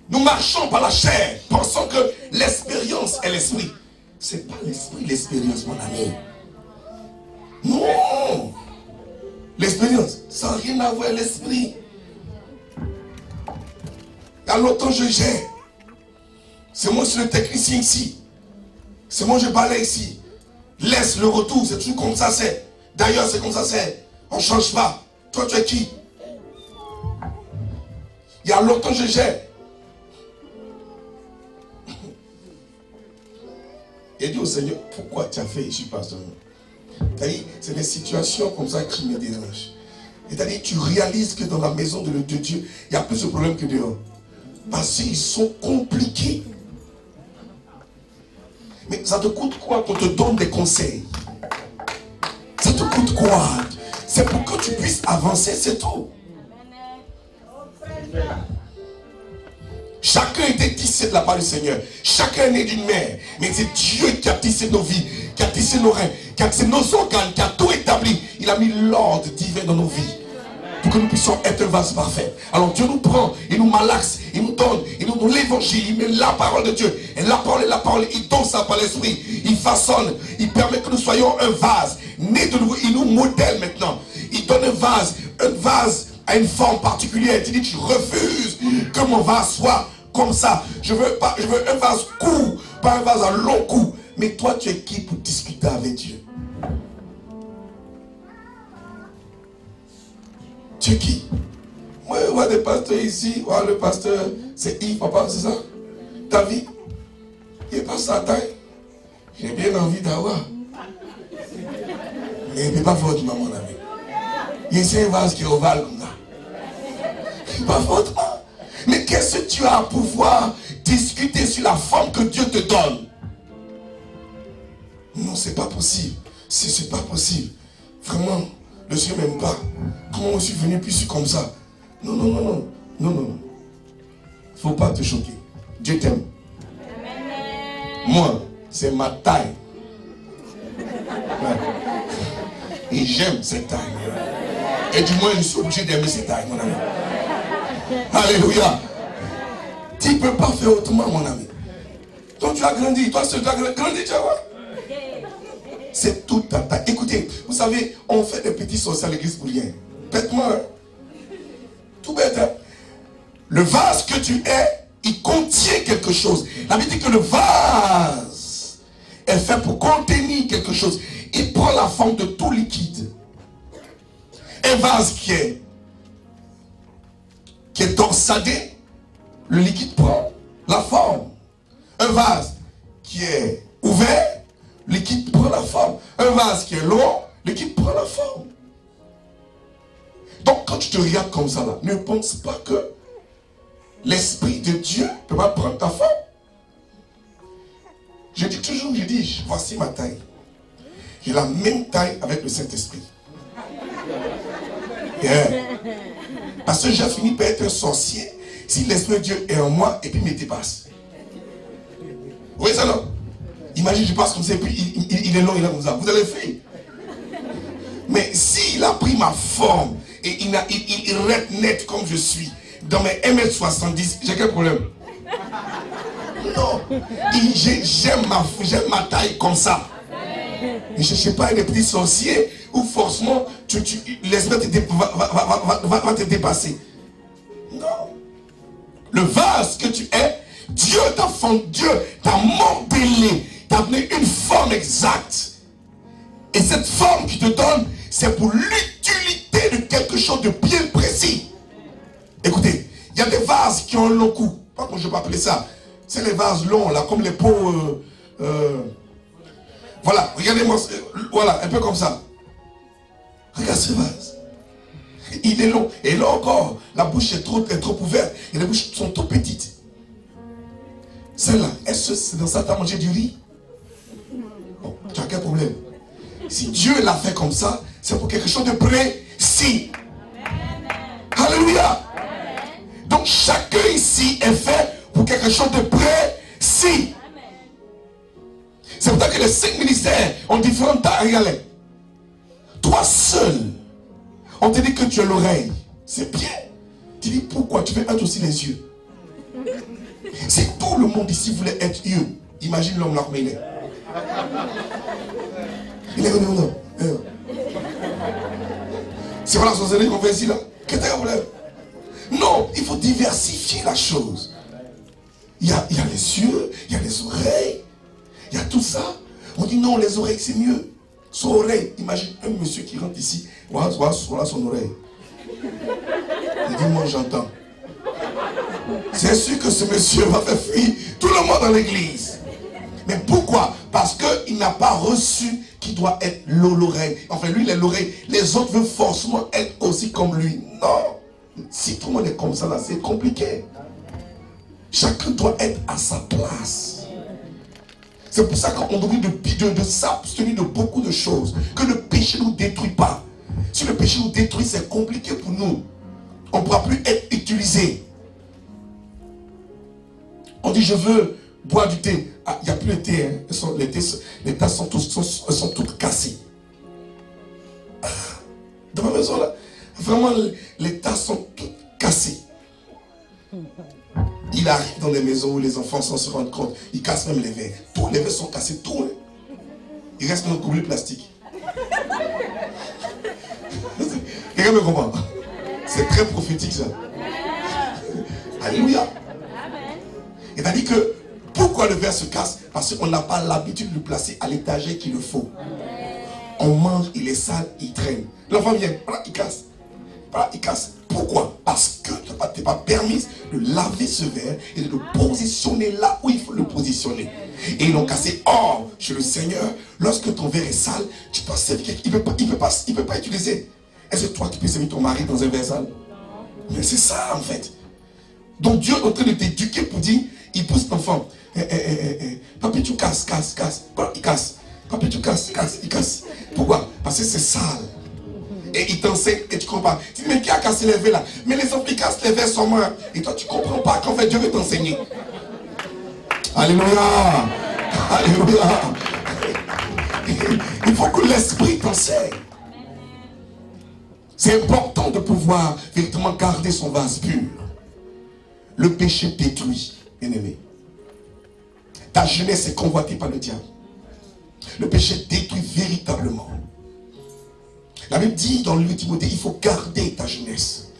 Nous marchons par la chair, pensant que l'expérience est l'esprit. Ce n'est pas l'esprit, l'expérience, mon ami. Non. L'expérience, ça n'a rien à voir avec l'esprit. Il y a longtemps je gère. C'est moi, je suis le technicien ici. C'est moi, je balaye ici. Laisse le retour, c'est toujours comme ça c'est. D'ailleurs, c'est comme ça c'est. On ne change pas. Toi, tu es qui? Il y a longtemps je gère. Et dit au Seigneur, pourquoi tu as fait ici, pasteur? C'est des situations comme ça qui me dérangent. C'est-à-dire, tu réalises que dans la maison de Dieu, il y a plus de problèmes que dehors. Parce qu'ils sont compliqués. Mais ça te coûte quoi qu'on te donne des conseils? Ça te coûte quoi? C'est pour que tu puisses avancer, c'est tout. Chacun était tissé de la part du Seigneur. Chacun est né d'une mère. Mais c'est Dieu qui a tissé nos vies, qui a tissé nos reins, qui a tissé nos organes, qui a tout établi. Il a mis l'ordre divin dans nos vies. Pour que nous puissions être un vase parfait. Alors Dieu nous prend, il nous malaxe, il nous donne, il nous donne l'évangile, il met la parole de Dieu. Et la parole, il donne ça par l'esprit. Il façonne, il permet que nous soyons un vase. Né de nouveau, il nous modèle maintenant. Il donne un vase à une forme particulière. Tu dis, tu refuses que mon vase soit comme ça. Je veux un vase court, pas un vase à long cou. Mais toi, tu es qui pour discuter avec Dieu? Tu es qui? Moi, je vois des pasteurs ici. Voilà, le pasteur, c'est Yves, papa, c'est ça? Ta vie? Il n'est pas sa taille. J'ai bien envie d'avoir. Mais il ne peut pas votre maman, mon ami. Il y a un vase qui est ovale comme ça. Il n'est pas votre maman. Mais qu'est-ce que tu as à pouvoir discuter sur la forme que Dieu te donne? Non, c'est pas possible. C'est pas possible. Vraiment, le Seigneur m'aime pas. Comment je suis venu puis je suis comme ça? Non. Faut pas te choquer. Dieu t'aime. Moi, c'est ma taille. Ouais. Et j'aime cette taille. Et du moins, je suis obligé d'aimer cette taille, mon ami. Alléluia. Tu ne peux pas faire autrement, mon ami. Toi, tu as grandi. Toi, tu as grandi, tu vois. C'est tout ta taille. Écoutez, vous savez, on fait des petits sorciers à l'église pour rien. Bêtement, hein? Tout bête, hein? Le vase que tu es, il contient quelque chose. La Bible dit que le vase est fait pour contenir quelque chose. Il prend la forme de tout liquide. Un vase qui est torsadé, le liquide prend la forme. Un vase qui est ouvert, le liquide prend la forme. Un vase qui est long, le liquide prend la forme. Donc quand tu te regardes comme ça, là, ne pense pas que l'Esprit de Dieu ne peut pas prendre ta forme. Je dis toujours, voici ma taille. J'ai la même taille avec le Saint-Esprit. Yeah. Parce que j'ai fini par être un sorcier si l'Esprit de Dieu est en moi et puis me dépasse. Vous voyez ça, non? Imagine, je passe comme ça et puis il est long, il est comme ça. Vous allez faire. Mais s'il a pris ma forme et il reste net comme je suis, dans mes 1m70, j'ai quel problème? Non. J'aime ma taille comme ça. Ne cherchez pas des petits sorciers où forcément l'esprit va te dépasser. Non. Le vase que tu es, Dieu t'a modelé, t'a donné une forme exacte. Et cette forme qu'il te donne, c'est pour l'utilité de quelque chose de bien précis. Écoutez, il y a des vases qui ont un long cou. Pas comment je peux appeler ça. C'est les vases longs, là, comme les pots. Voilà, regardez-moi. Voilà, un peu comme ça. Regarde ce vase. Il est long. Et là encore, la bouche est trop ouverte. Et les bouches sont trop petites. Celle-là, est-ce que c'est dans ça que tu as mangé du riz? Bon, tu as quel problème? Si Dieu l'a fait comme ça, c'est pour quelque chose de précis. Alléluia. Donc chacun ici est fait pour quelque chose de précis. C'est pour ça que les 5 ministères ont différentes tailles. Regardez. Toi seul, on te dit que tu as l'oreille. C'est bien. Tu dis pourquoi? Tu veux être aussi les yeux. Si tout le monde ici voulait être yeux, imagine l'homme là comme il est. Il est venu là. C'est pas la sorcellerie qu'on fait ici là. Qu'est-ce que tu as problème? Non, il faut diversifier la chose. Il y a les yeux, il y a les oreilles, il y a tout ça. On dit non, les oreilles c'est mieux. Son oreille, imagine un monsieur qui rentre ici, voilà son oreille. Il dit moi j'entends. C'est sûr que ce monsieur va faire fuir tout le monde dans l'église. Mais pourquoi? Parce qu'il n'a pas reçu qui doit être l'oreille. Enfin lui il est l'oreille. Les autres veulent forcément être aussi comme lui. Non. Si tout le monde est comme ça là, c'est compliqué. Chacun doit être à sa place. C'est pour ça qu'on doit de s'abstenir de beaucoup de choses. Que le péché ne nous détruit pas. Si le péché nous détruit, c'est compliqué pour nous. On ne pourra plus être utilisé. On dit je veux boire du thé. Ah, il n'y a plus de thé. Hein. Les tasses sont toutes cassées. Ah, dans ma maison là, vraiment les tasses sont toutes cassées. Il arrive dans les maisons où les enfants s'en se rendent compte. Ils cassent même les verres. Tous les verres sont cassés, tout. Hein. Il reste un couple plastique. Quelqu'un me comprend? C'est très prophétique ça. Alléluia. Et il a dit que pourquoi le verre se casse? Parce qu'on n'a pas l'habitude de le placer à l'étagère qu'il le faut. On mange, il est sale, il traîne. L'enfant vient, voilà, il casse. Voilà, il casse. Pourquoi? Parce que tu n'es pas permis de laver ce verre et de le positionner là où il faut le positionner. Et ils l'ont cassé. Or, chez le Seigneur, lorsque ton verre est sale, tu peux servir quelqu'un. Il ne peut pas utiliser. Est-ce que toi tu peux servir ton mari dans un verre sale? Mais c'est ça en fait. Donc Dieu est en train de t'éduquer pour dire, il pousse l'enfant. Papi, tu casses. Il casse. Papi, tu casses, il casse. Pourquoi? Parce que c'est sale. Et il t'enseigne et tu comprends pas. Tu dis, mais qui a cassé les verres là? Mais les enfants qui cassent les verres sont morts. Et toi, tu comprends pas qu'en fait, Dieu veut t'enseigner. Alléluia. Alléluia. Il faut que l'esprit t'enseigne. C'est important de pouvoir véritablement garder son vase pur. Le péché détruit, bien-aimé. Ta jeunesse est convoitée par le diable. Le péché détruit véritablement. La Bible dit dans le livre de Timothée, il faut garder ta jeunesse.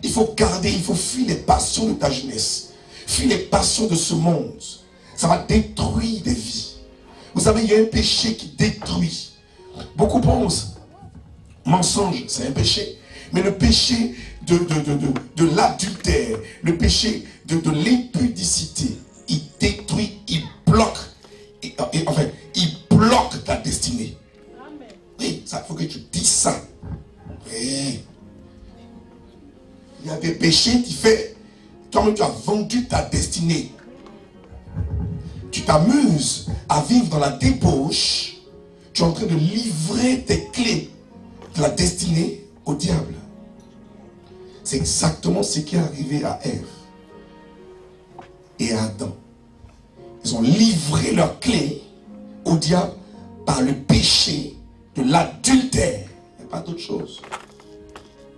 Il faut garder, il faut fuir les passions de ta jeunesse. Fuir les passions de ce monde. Ça va détruire des vies. Vous savez, il y a un péché qui détruit. Beaucoup pensent, mensonge, c'est un péché. Mais le péché de l'adultère, le péché de l'impudicité, il détruit, il bloque. Enfin, il bloque ta destinée. Oui, ça faut que tu dises ça. Oui. Il y a des péchés qui fait, toi-même tu as vendu ta destinée. Tu t'amuses à vivre dans la débauche. Tu es en train de livrer tes clés de la destinée au diable. C'est exactement ce qui est arrivé à Ève et à Adam. Ils ont livré leurs clés au diable par le péché de l'adultère. Il n'y a pas d'autre chose.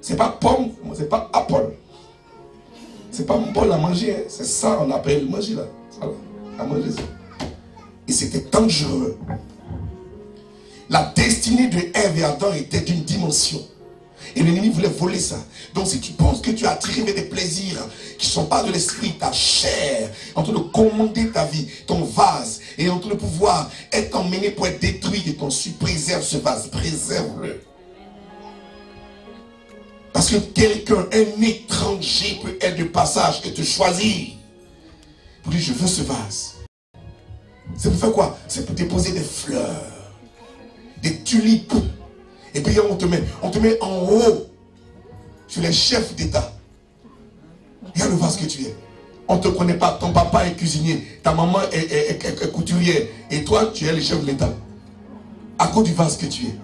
C'est pas pomme, c'est pas apple. C'est pas bon à manger, hein. C'est ça on appelle manger là. Ça, là. À manger ça. Et c'était dangereux. La destinée de Ève et Adam était d'une dimension. Et l'ennemi voulait voler ça. Donc si tu penses que tu as attiré des plaisirs qui ne sont pas de l'esprit, ta chair, en train de commander ta vie, ton vase, et en train de pouvoir être emmené pour être détruit, et ton préserve ce vase, préserve-le. Parce que quelqu'un, un étranger peut être de passage et te choisir. Pour dire, je veux ce vase. C'est pour faire quoi? C'est pour déposer des fleurs, des tulipes. Et puis on te met en haut sur les chefs d'État. Regarde le vase que tu es. On ne te connaît pas. Ton papa est cuisinier, ta maman est couturière. Et toi, tu es le chef de l'État. À cause du vase que tu es.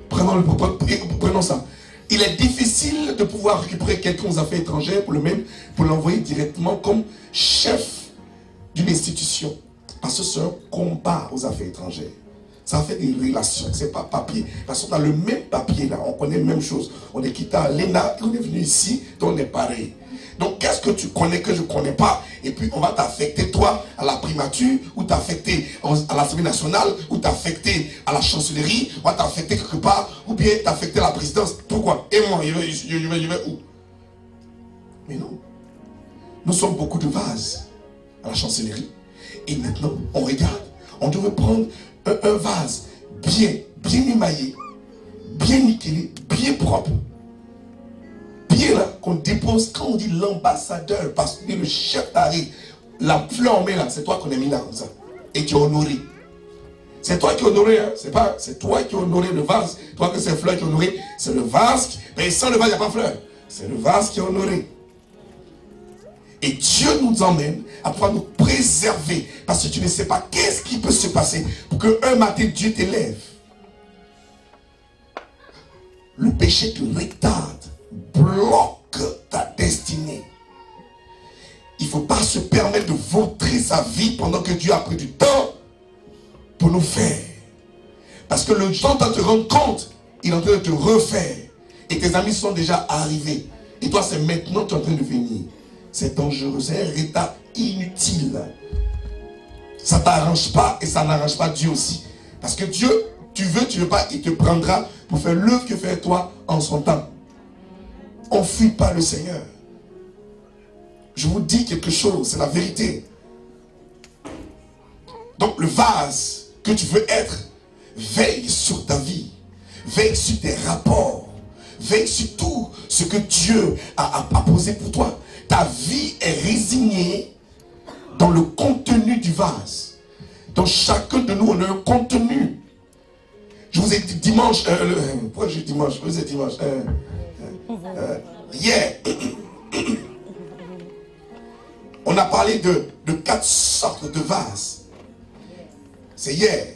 Prenons ça. Il est difficile de pouvoir récupérer quelqu'un aux affaires étrangères pour l'envoyer directement comme chef d'une institution. Parce que c'est un combat aux affaires étrangères. Ça fait des relations, c'est pas papier. Parce qu'on a le même papier là, on connaît la même chose. On est quitté à l'ENA, on est venu ici, donc on est pareil. Donc qu'est-ce que tu connais que je ne connais pas? Et puis on va t'affecter toi à la primature, ou t'affecter à l'Assemblée nationale, ou t'affecter à la chancellerie, ou t'affecter quelque part, ou bien t'affecter à la présidence. Pourquoi? Et moi, je vais où? Mais non. Nous sommes beaucoup de vases à la chancellerie. Et maintenant, on regarde. On devrait prendre un vase bien émaillé, bien nickelé, bien propre. Bien là, qu'on dépose, quand on dit l'ambassadeur, parce que le chef t'arrive, la fleur on met là, c'est toi qu'on a mis là comme ça. Et tu es honoré. C'est toi qui es honoré, hein? C'est toi qui es honoré le vase. Toi que c'est fleur qui est honoré, c'est le vase. Mais sans le vase, il n'y a pas de fleur. C'est le vase qui est honoré. Et Dieu nous emmène à pouvoir nous préserver. Parce que tu ne sais pas qu'est-ce qui peut se passer pour qu'un matin Dieu t'élève. Le péché te retarde, bloque ta destinée. Il ne faut pas se permettre de vautrer sa vie pendant que Dieu a pris du temps pour nous faire. Parce que le temps de te rendre compte, il est en train de te refaire. Et tes amis sont déjà arrivés. Et toi, c'est maintenant que tu es en train de venir. C'est dangereux, c'est un retard inutile. Ça ne t'arrange pas et ça n'arrange pas Dieu aussi. Parce que Dieu, tu veux pas, il te prendra pour faire l'œuvre que fait toi en son temps. On ne fuit pas le Seigneur. Je vous dis quelque chose, c'est la vérité. Donc le vase que tu veux être, veille sur ta vie, veille sur tes rapports, veille sur tout ce que Dieu a posé pour toi. Ta vie est résignée dans le contenu du vase. Dans chacun de nous, on a un contenu. Je vous ai dit dimanche, pourquoi je dis dimanche? Je vous ai dit dimanche. Hier, on a parlé de 4 sortes de vases. C'est hier.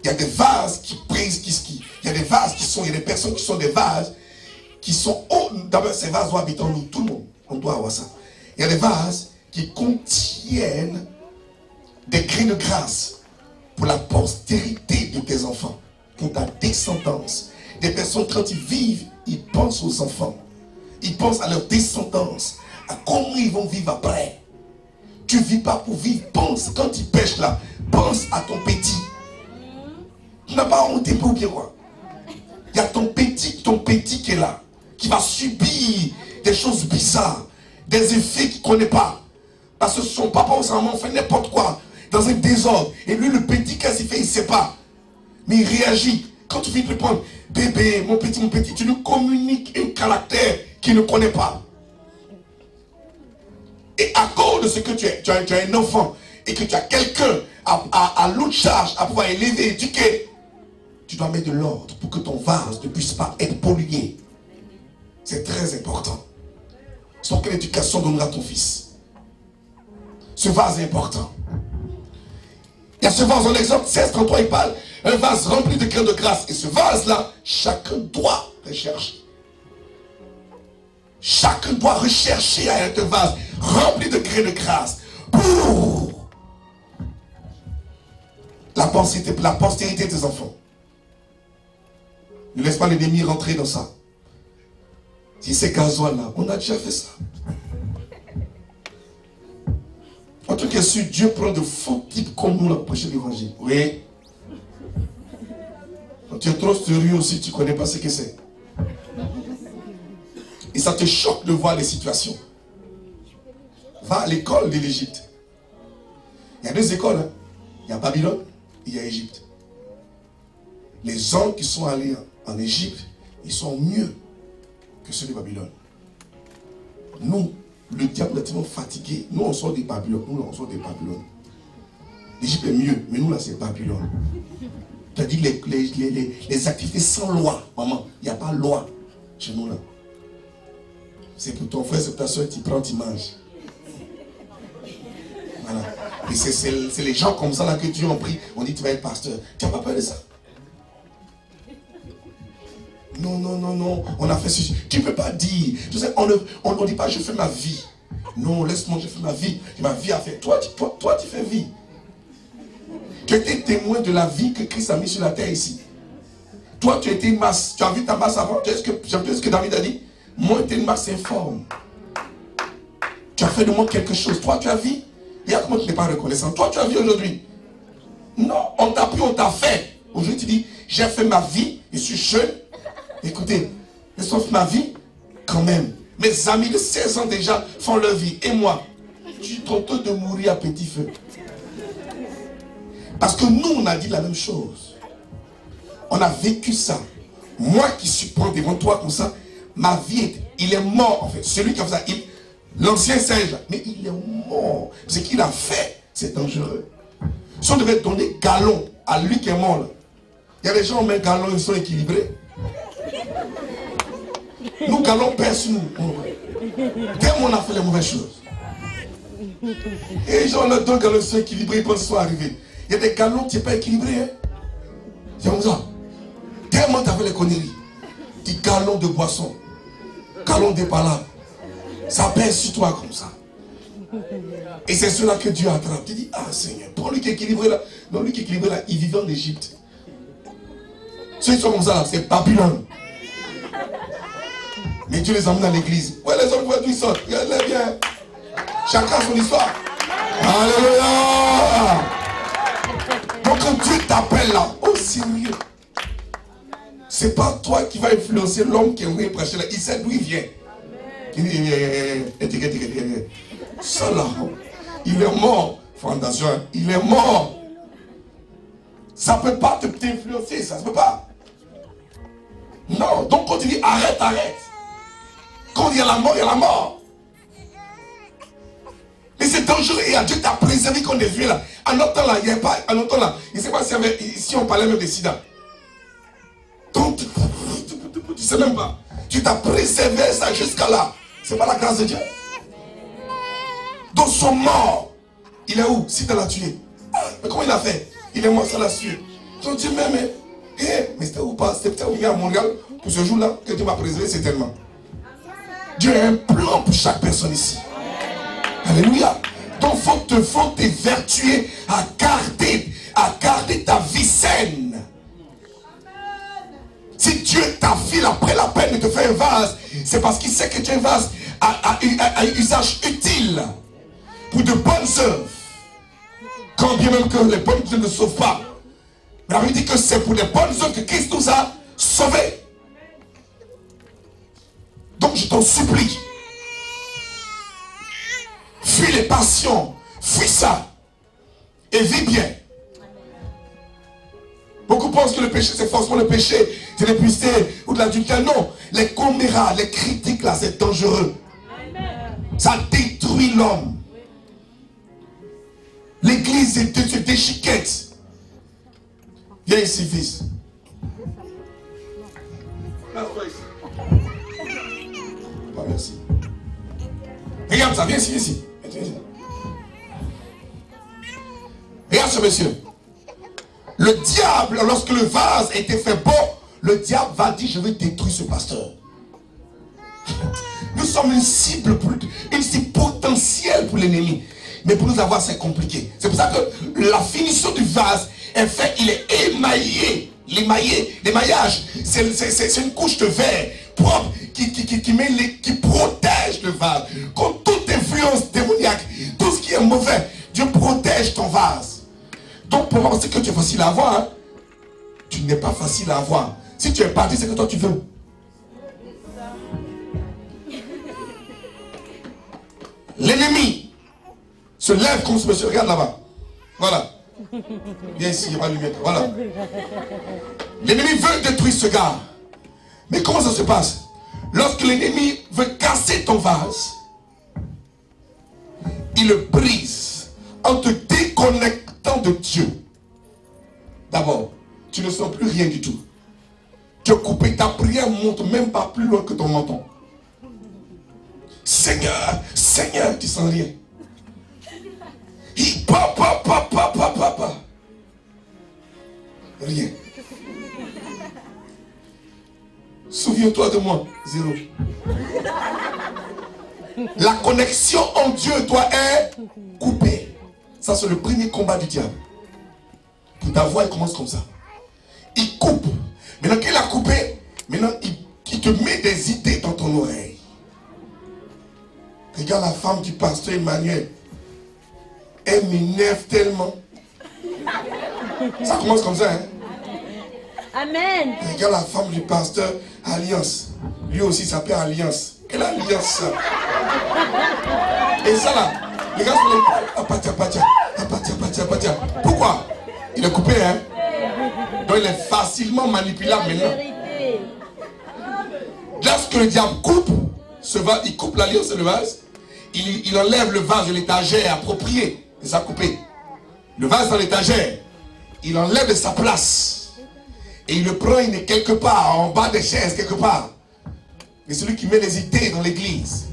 Il y a des vases qui brisent, il y a des vases qui sont, il y a des personnes qui sont des vases qui sont hauts. D'abord, ces vases doivent habiter en nous, tout le monde. On doit avoir ça. Il y a des vases qui contiennent des cris de grâce pour la postérité de tes enfants, pour ta descendance. Des personnes, quand ils vivent, ils pensent aux enfants. Ils pensent à leur descendance, à comment ils vont vivre après. Tu ne vis pas pour vivre. Pense, quand ils pêchent là, pense à ton petit. Tu n'as pas honte pour bien quoi. Il y a ton petit qui est là, qui va subir des choses bizarres, des effets qu'il ne connaît pas. Parce que son papa ou sa maman fait n'importe quoi, dans un désordre. Et lui, le petit, qu'est-ce qu'il fait? Il ne sait pas. Mais il réagit. Quand tu viens de répondre, bébé, mon petit, tu lui communiques un caractère qu'il ne connaît pas. Et à cause de ce que tu as un enfant, et que tu as quelqu'un à l'autre charge, à pouvoir élever, éduquer, tu dois mettre de l'ordre pour que ton vase ne puisse pas être pollué. C'est très important. Sans quelle éducation donnera ton fils? Ce vase est important. Il y a ce vase, en exemple 16-33, il parle, un vase rempli de grains de grâce. Et ce vase-là, chacun doit rechercher. Chacun doit rechercher à être un vase rempli de grains de grâce pour la postérité de tes enfants. Ne laisse pas l'ennemi rentrer dans ça. Si c'est gasoil là, on a déjà fait ça. En tout cas, si Dieu prend de faux types comme nous là pour prêcher l'évangile. Oui. Quand tu es trop sérieux aussi, tu ne connais pas ce que c'est. Et ça te choque de voir les situations. Va à l'école de l'Égypte. Il y a deux écoles. Hein. Il y a Babylone et il y a Égypte. Les hommes qui sont allés en Égypte, ils sont mieux que ceux de Babylone. Nous, le diable est tellement fatigué. Nous, on sort des Babylone. Nous, on sort des Babylone. L'Égypte est mieux, mais nous, là, c'est Babylone. Tu as dit les activités sans loi. Maman, il n'y a pas de loi chez nous, là. C'est pour ton frère, c'est pour ta soeur, tu prends, tu manges. Voilà. Et c'est les gens comme ça là que Dieu en prie. On dit tu vas être pasteur. Tu n'as pas peur de ça? Non, non, non, non. On a fait ceci. Tu ne peux pas dire. Tu sais, on ne dit pas je fais ma vie. Non, laisse-moi, je fais ma vie. Ma vie a fait. Toi, tu fais vie. Tu étais témoin de la vie que Christ a mis sur la terre ici. Toi, tu étais une masse. Tu as vu ta masse avant? Tu as vu ce que David a dit? Moi, tu es une masse informe. Tu as fait de moi quelque chose. Toi, tu as vu. Et comment tu n'es pas reconnaissant? Toi, tu as vu aujourd'hui. Non, on t'a pris, on t'a fait. Aujourd'hui, tu dis, j'ai fait ma vie, je suis jeune. Écoutez, sauf ma vie, quand même. Mes amis de 16 ans déjà font leur vie. Et moi, je suis content de mourir à petit feu. Parce que nous, on a dit la même chose. On a vécu ça. Moi qui suis prêt devant toi comme ça, ma vie, il est mort en fait. Celui qui a fait ça, l'ancien singe, mais il est mort. Ce qu'il a fait, c'est dangereux. Si on devait donner galon à lui qui est mort, là, il y a des gens qui mettent galon, ils sont équilibrés. Nous, galon pèse nous. Dès qu'on a fait les mauvaises choses. Et les gens, deux galons sont équilibrés, ils pensent qu'ils sont arrivés. Il y a des galons qui ne sont pas équilibrés. Hein? C'est comme ça. Tellement tu as fait les conneries. Des galons de boisson. Galons de palabres. Ça pèse sur toi comme ça. Et c'est cela que Dieu attrape. Tu dis, ah Seigneur, pour lui qui est équilibré là. Non, lui qui est équilibré là, il vivait en Égypte. Ceux qui sont comme ça là, c'est Babylone. Mais Dieu les emmène dans l'église. Ouais, les hommes, d'où ils sortent. Regardez bien. Chacun son histoire. Alléluia. Donc quand Dieu t'appelle là, au sérieux. C'est pas toi qui vas influencer l'homme qui est venu prêcher là. Il sait d'où il vient. Ça là, il est mort. Fondation, il est mort. Ça ne peut pas t'influencer, ça ne peut pas. Non, donc quand tu dis arrête, arrête. Quand il y a la mort, il y a la mort. Mais c'est dangereux et Dieu t'a préservé qu'on est vieux là. En notre temps là, il n'y a pas. En notre temps là, il ne sait pas si on parlait même de sida. Donc, tu ne sais même pas. Tu t'as préservé ça jusqu'à là. C'est pas la grâce de Dieu. Donc son mort, il est où? Si tu l'as tué. Mais comment il a fait? Il est mort, ça l'a tué. Donc Dieu m'aime. Mais c'était où pas? C'était peut-être venu à Montréal pour ce jour-là que Dieu m'a préservé certainement. Dieu a un plan pour chaque personne ici. Alléluia. Donc il faut te vertuer à garder ta vie saine. Si Dieu t'a fait après la peine de te faire un vase, c'est parce qu'il sait que tu es un vase à usage utile pour de bonnes œuvres. Quand bien même que les bonnes œuvres ne sauvent pas. Mais la Bible dit que c'est pour les bonnes œuvres que Christ nous a sauvés. Donc je t'en supplie. Fuis les passions. Fuis ça. Et vis bien. Beaucoup pensent que le péché, c'est forcément le péché, c'est l'impureté ou de l'adultère. Non, les comméras, les critiques là, c'est dangereux. Ça détruit l'homme. L'église se déchiquette. Viens ici, fils. Ah, merci. Regarde ça, viens ici, viens ici. Regarde ce monsieur. Le diable, lorsque le vase était fait beau, le diable va dire, je vais détruire ce pasteur. Nous sommes une cible potentielle pour l'ennemi. Mais pour nous avoir, c'est compliqué. C'est pour ça que la finition du vase est faite, il est émaillé. L'émaillage, c'est une couche de verre propre qui protège le vase. Contre toute influence démoniaque, tout ce qui est mauvais, Dieu protège ton vase. Donc pour penser que tu es facile à avoir, hein, tu n'es pas facile à avoir. Si tu es parti, c'est que toi tu veux. L'ennemi se lève contre ce monsieur. Regarde là-bas. Voilà. Viens ici, il n'y a pas de lumière. Voilà. L'ennemi veut détruire ce gars. Mais comment ça se passe? Lorsque l'ennemi veut casser ton vase, il le brise en te déconnectant de Dieu. D'abord, tu ne sens plus rien du tout. Tu es coupé, ta prière ne monte même pas plus loin que ton menton. Seigneur, Seigneur, tu sens rien. Rien. Souviens-toi de moi. Zéro. La connexion en Dieu, toi, est coupée. Ça, c'est le premier combat du diable. Pour ta voix, il commence comme ça. Il coupe. Maintenant qu'il a coupé, maintenant, il te met des idées dans ton oreille. Regarde la femme du pasteur Emmanuel. Elle m'énerve tellement. Ça commence comme ça, hein? Amen. Regarde la femme du pasteur Alliance. Lui aussi s'appelle Alliance. Quelle alliance ça? Et ça là, les gars sont là. Pourquoi? Il est coupé, hein? Donc il est facilement manipulable maintenant. Lorsque le diable coupe ce vase, il coupe l'alliance et le vase, il enlève le vase de l'étagère appropriée de sa coupée. Le vase dans l'étagère, il enlève de sa place. Et il le prend, il est quelque part, en bas des chaises, quelque part. Et celui qui met les idées dans l'église.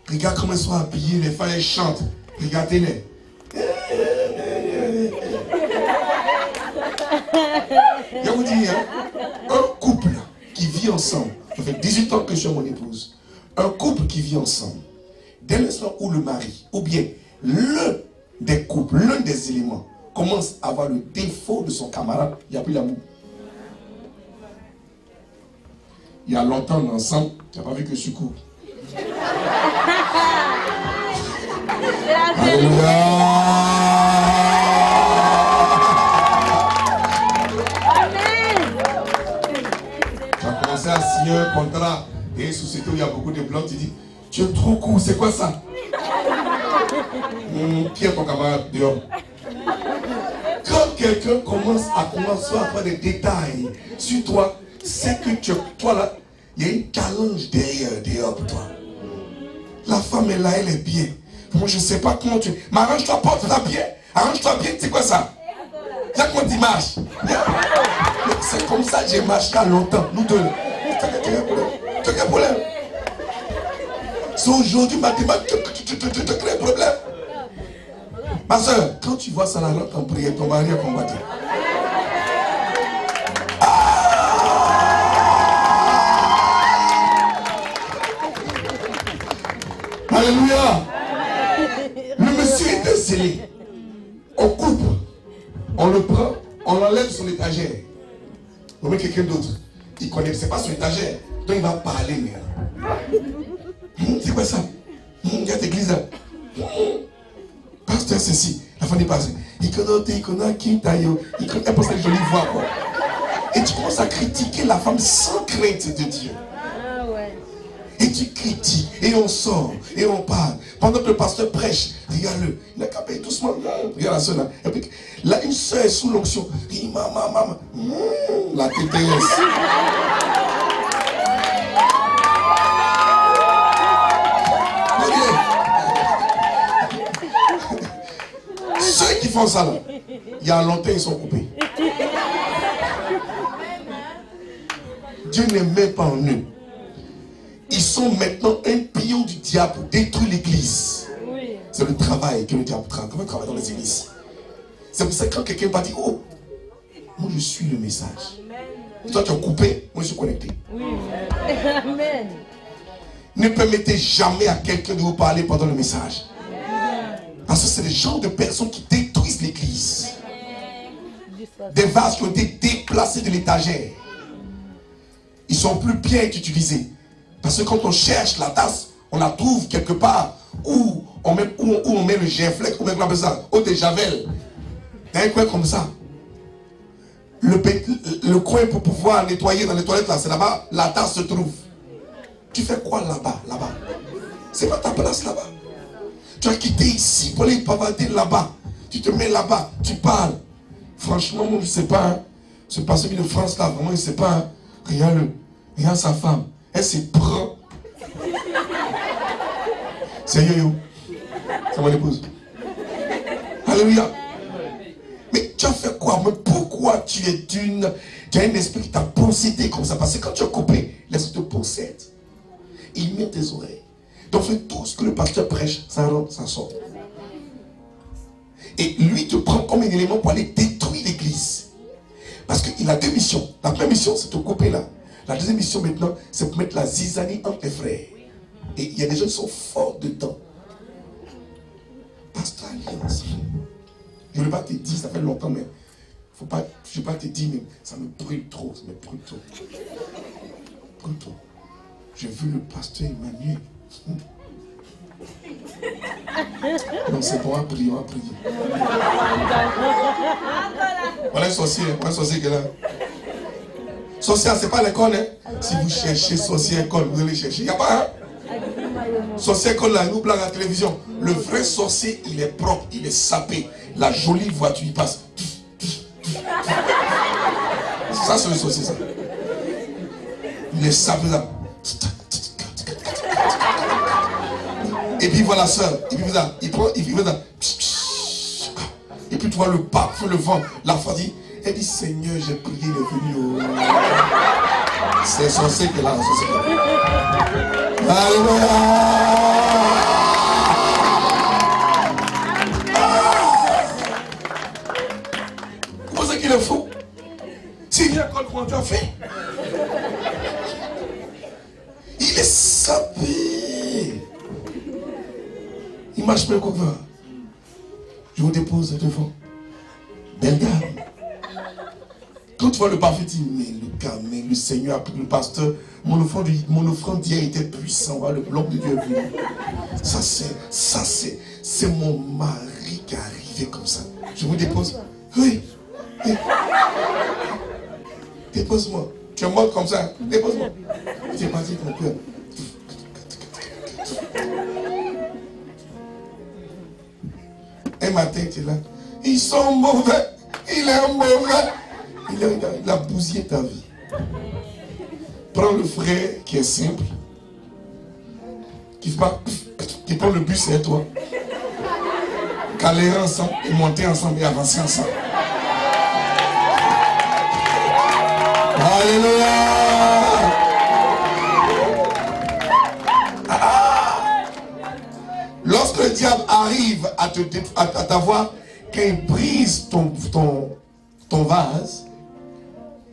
Regarde comment ils sont habillés, les femmes elles chantent. Regardez-les. Je vous dis, hein, un couple qui vit ensemble, ça fait 18 ans que je suis mon épouse. Un couple qui vit ensemble, dès l'instant où le mari, ou bien l'un des couples, l'un des éléments, commence à avoir le défaut de son camarade, il n'y a plus l'amour. Il y a longtemps ensemble, tu n'as pas vu que je suis court. Alléluia. Tu as commencé à signer un contrat et une société où il y a beaucoup de blancs, tu dis, tu es trop court, c'est quoi ça? Pierre, ton camarade, dehors. Quand quelqu'un commence à faire des détails sur toi, c'est que toi là, il y a une challenge derrière pour toi. La femme est là, elle est bien. Moi je ne sais pas comment tu... Mais arrange-toi, porte-la bien. Arrange-toi bien, c'est quoi ça? C'est comment tu marches? C'est comme ça que j'ai marché là longtemps, nous deux. Tu as quel problème? C'est aujourd'hui, mathématiques, tu crées un problème. Ma soeur, quand tu vois ça là, rentre en prière, ton mari a combattu. Alléluia. Le monsieur était scellé. On coupe, on le prend, on l'enlève de son étagère. On met quelqu'un d'autre. Il connaît, c'est pas son étagère. Donc il va parler maintenant. C'est quoi ça? Il y a l'église là. Pasteur, ceci. La fin est passée. Il connaît qui taille. Il connaît pas cette jolie voix quoi. Et tu commences à critiquer la femme sans crainte de Dieu. Et Et tu critiques, et on sort, et on parle. Pendant que le pasteur prêche, regarde-le. Il n'a qu'à payer doucement. Regarde la soeur là. Et puis, là, une soeur est sous l'onction. Il dit, maman, la TTS. Ceux qui font ça là, il y a longtemps ils sont coupés. Dieu ne met pas en eux. Ils sont maintenant un pion du diable pour détruire l'église. C'est le travail que le diable travaille dans les églises. C'est pour ça que quand quelqu'un va dire, oh, moi je suis le message. Et toi tu as coupé, moi je suis connecté. Amen. Ne permettez jamais à quelqu'un de vous parler pendant le message. Parce que c'est le genre de personnes qui détruisent l'église. Des vases qui ont été déplacés de l'étagère. Ils sont plus bien utilisés. Parce que quand on cherche la tasse, on la trouve quelque part où on met le genflex, ou même ça, au de Javel. Dans un coin comme ça. Le coin pour pouvoir nettoyer dans les toilettes là, c'est là-bas, la tasse se trouve. Tu fais quoi là-bas? Là-bas. C'est pas ta place là-bas. Tu as quitté ici pour aller pavader là-bas. Tu te mets là-bas, tu parles. Franchement, moi je ne sais pas. Hein. Ce pasteur de France là, vraiment, je ne sais pas. Hein. Regarde sa femme. Elle se prend. C'est Yo-Yo. C'est mon épouse. Alléluia. Mais tu as fait quoi? Mais pourquoi tu as un esprit qui t'a possédé comme ça? Parce que quand tu as coupé, l'esprit te possède. Il met tes oreilles. Donc fais tout ce que le pasteur prêche, ça rentre, ça sort. Et lui te prend comme un élément pour aller détruire l'église. Parce qu'il a deux missions. La première mission, c'est de te couper là. La deuxième mission maintenant, c'est pour mettre la zizanie entre les frères. Et il y a des gens qui sont forts dedans. Pasteur Alliance. Je ne vais pas te dire, ça fait longtemps, mais faut pas, je ne vais pas te dire, mais ça me brûle trop. Ça me brûle trop. Brûle trop. J'ai vu le pasteur Emmanuel. Donc c'est bon, on va prier, on va prier. Voilà un sorcier qui est là. Sorcier, c'est pas l'école, hein. Si vous cherchez sorcier école, vous allez chercher. Il n'y a pas, hein. Sorcier école là, il nous blague à la télévision. Le vrai sorcier, il est propre, il est sapé. La jolie voiture, il passe. Ça, c'est le sorcier, ça. Il est sapé là. Et puis voilà soeur, et puis voilà, il prend, il fait ça. Et puis tu vois le parfum, le vent, la femme dit, elle dit Seigneur, j'ai prié, il est venu. C'est censé que là, Alléluia. Comment c'est qu'il est fou? S'il vient quand comment tu as fait? Il est sapé. Il marche même comme ça. Je vous dépose devant. Belle dame. Quand tu vois le parfait, tu dis, mais le Seigneur a pris le pasteur. Mon offrande d'hier était puissant. Voilà, le bloc de Dieu est venu. Ça c'est mon mari qui est arrivé comme ça. Je vous dépose. Oui. Oui. Dépose-moi. Tu es mort comme ça. Dépose-moi. Tu es parti ton cœur. Un matin, tu es là. Ils sont mauvais. Il est mauvais. Il a bousillé ta vie. Prends le frère qui est simple. Qui prend le bus et toi. Caler ensemble et monter ensemble et avancer ensemble. Alléluia. Lorsque le diable arrive à t'avoir, quand il brise ton vase,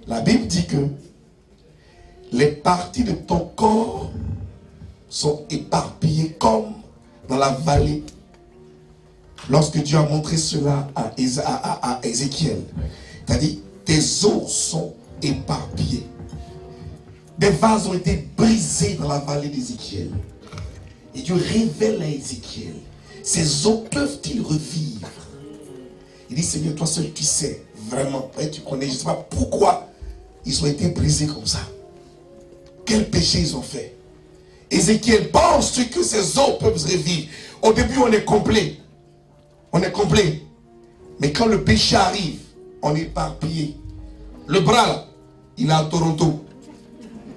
la Bible dit que les parties de ton corps sont éparpillées comme dans la vallée. Lorsque Dieu a montré cela à Ézéchiel, c'est-à-dire tes os sont éparpillés. Des vases ont été brisés dans la vallée d'Ézéchiel. Et Dieu révèle à Ézéchiel, ces os peuvent-ils revivre? Il dit, Seigneur, toi seul tu sais, vraiment, tu connais, je ne sais pas pourquoi ils ont été brisés comme ça. Quel péché ils ont fait? Ézéchiel, penses-tu que ces eaux peuvent revivre? Au début, on est complet. On est complet. Mais quand le péché arrive, on est éparpillé. Le bras là, il est à Toronto.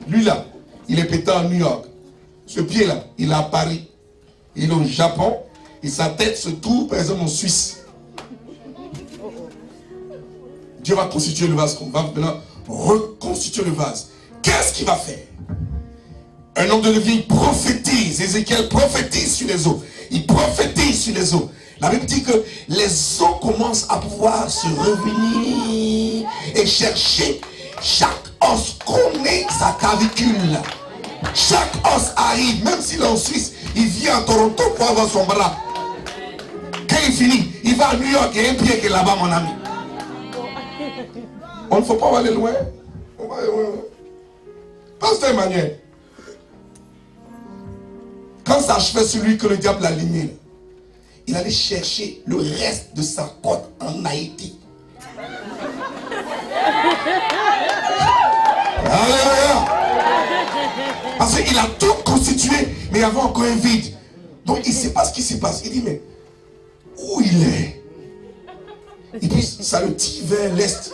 Lui là, il est pété à New York. Ce pied là, il est à Paris. Il est au Japon. Et sa tête se trouve par exemple en Suisse. Dieu va constituer le vase. On va maintenant reconstituer le vase. Qu'est-ce qu'il va faire? Un homme de Dieu prophétise. Ézéchiel prophétise sur les eaux. Il prophétise sur les eaux. La Bible dit que les eaux commencent à pouvoir se revenir et chercher. Chaque os connaît sa clavicule. Chaque os arrive, même s'il est en Suisse, il vient à Toronto pour avoir son bras. Quand il finit, il va à New York, il y a un pied qui est là-bas, mon ami. On ne faut pas aller loin. On va aller loin. Pasteur Emmanuel, quand ça achevait celui que le diable a limé, il allait chercher le reste de sa côte en Haïti. Alléluia. Parce qu'il a tout constitué, mais il y avait encore un vide. Donc il ne sait pas ce qui se passe. Il dit, mais où il est? Et puis ça le tire vers l'est.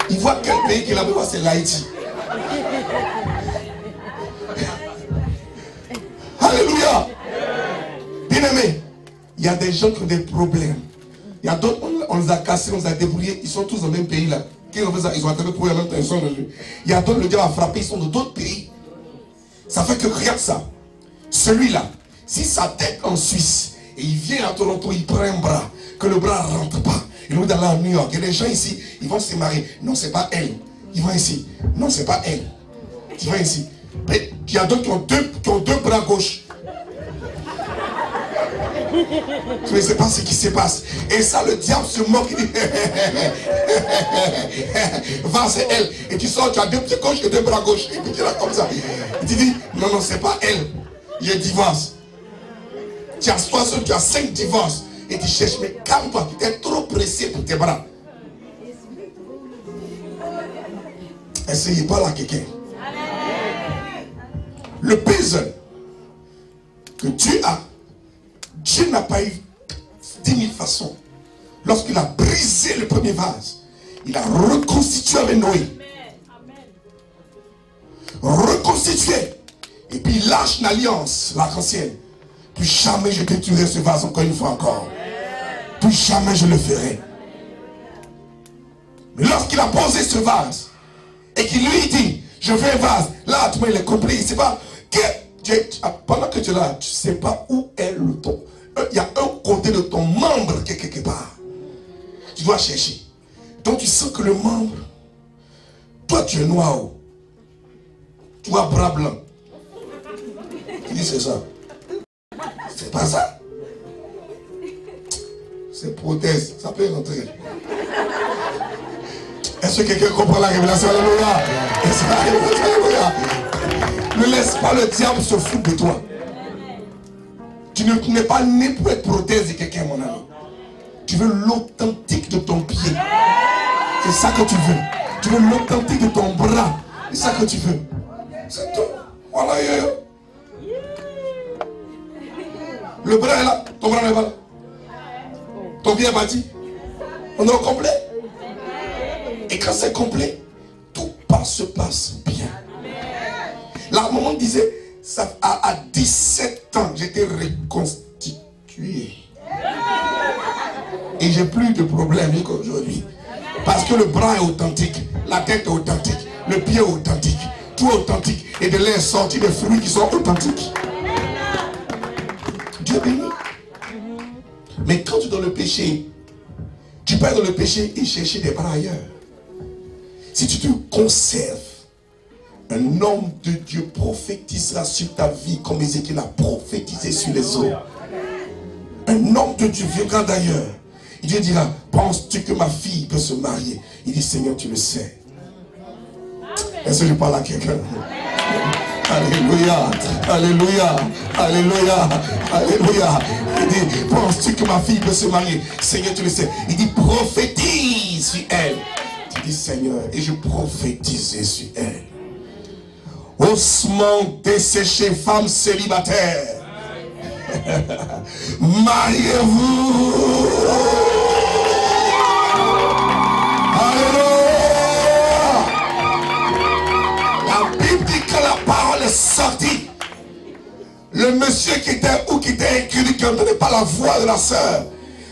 Il voit quel pays qu'il a besoin, c'est l'Haïti. Alléluia. Bien aimé, il y a des gens qui ont des problèmes. Il y a d'autres, on les a cassés, on les a débrouillés. Ils sont tous dans le même pays là. Ils ont attendu pour eux en même temps. Il y a d'autres, le diable a frappé, ils sont dans d'autres pays. Ça fait que regarde ça. Celui-là, si sa tête en Suisse et il vient à Toronto, il prend un bras, que le bras ne rentre pas. Il veut d'aller à New York. Il y a des gens ici, ils vont se marier. Non, c'est pas elle. Ils vont ici. Non, c'est pas elle. Ils vont ici. Mais il y a d'autres qui ont deux bras gauches. Je ne sais pas ce qui se passe. Et ça, le diable se moque. Il dit va, c'est elle. Et tu sors, tu as deux pieds gauches et deux bras gauches. Et puis tu es là comme ça. Il te dit non, non, c'est pas elle. Il y a divorce. Tu as 60, tu as 5 divorces. Et tu cherches, mais calme-toi, tu es trop pressé pour tes bras. Essayez pas là quelqu'un. Le puzzle que tu as, Dieu n'a pas eu 10 000 façons. Lorsqu'il a brisé le premier vase, il a reconstitué avec Noé. Reconstitué. Et puis il lâche l'alliance, l'arc-en-ciel. Plus jamais je détruirai ce vase encore une fois encore. Plus jamais je le ferai. Mais lorsqu'il a posé ce vase, et qu'il lui dit, je veux un vase, là, tout le monde il est compris. Il ne sait pas que pendant que tu es là, tu ne sais pas où est le ton. Il y a un côté de ton membre qui est quelque part. Tu dois chercher. Donc tu sens que le membre, toi tu es noir. Tu as bras blanc. Tu dis c'est ça. C'est pas ça. C'est prothèse. Ça peut rentrer. Est-ce que quelqu'un comprend la révélation? Alléluia. Alléluia. Ne laisse pas le diable se foutre de toi. Tu n'es pas né pour être prothèse de quelqu'un, mon ami. Tu veux l'authentique de ton pied. C'est ça que tu veux. Tu veux l'authentique de ton bras. C'est ça que tu veux. C'est tout. Voilà. Le bras est là. Ton bras n'est pas là. Ton pied est bâti. On est au complet. Et quand c'est complet, tout se passe bien. La maman disait, ça, à 17 ans, j'étais reconstitué. Et j'ai plus de problème qu'aujourd'hui. Parce que le bras est authentique, la tête est authentique, le pied est authentique, tout est authentique. Et de là est sorti des fruits qui sont authentiques. Dieu bénit. Mais quand tu es dans le péché, tu peux être dans le péché et chercher des bras ailleurs. Si tu te conserves, un homme de Dieu prophétisera sur ta vie comme Ézéchiel a prophétisé sur les eaux. Un homme de Dieu viendra d'ailleurs. Dieu dira, penses-tu que ma fille peut se marier? Il dit, Seigneur, tu le sais. Est-ce que je parle à quelqu'un? Alléluia, alléluia, alléluia, alléluia. Il dit, penses-tu que ma fille peut se marier? Seigneur, tu le sais. Il dit, prophétise sur elle. Tu dis, Seigneur, et je prophétisais sur elle. Ossements desséchés, femmes célibataires. Mariez-vous. Alléluia. La Bible dit que la parole est sortie. Le monsieur qui était incrédule, qui n'entendait pas la voix de la sœur,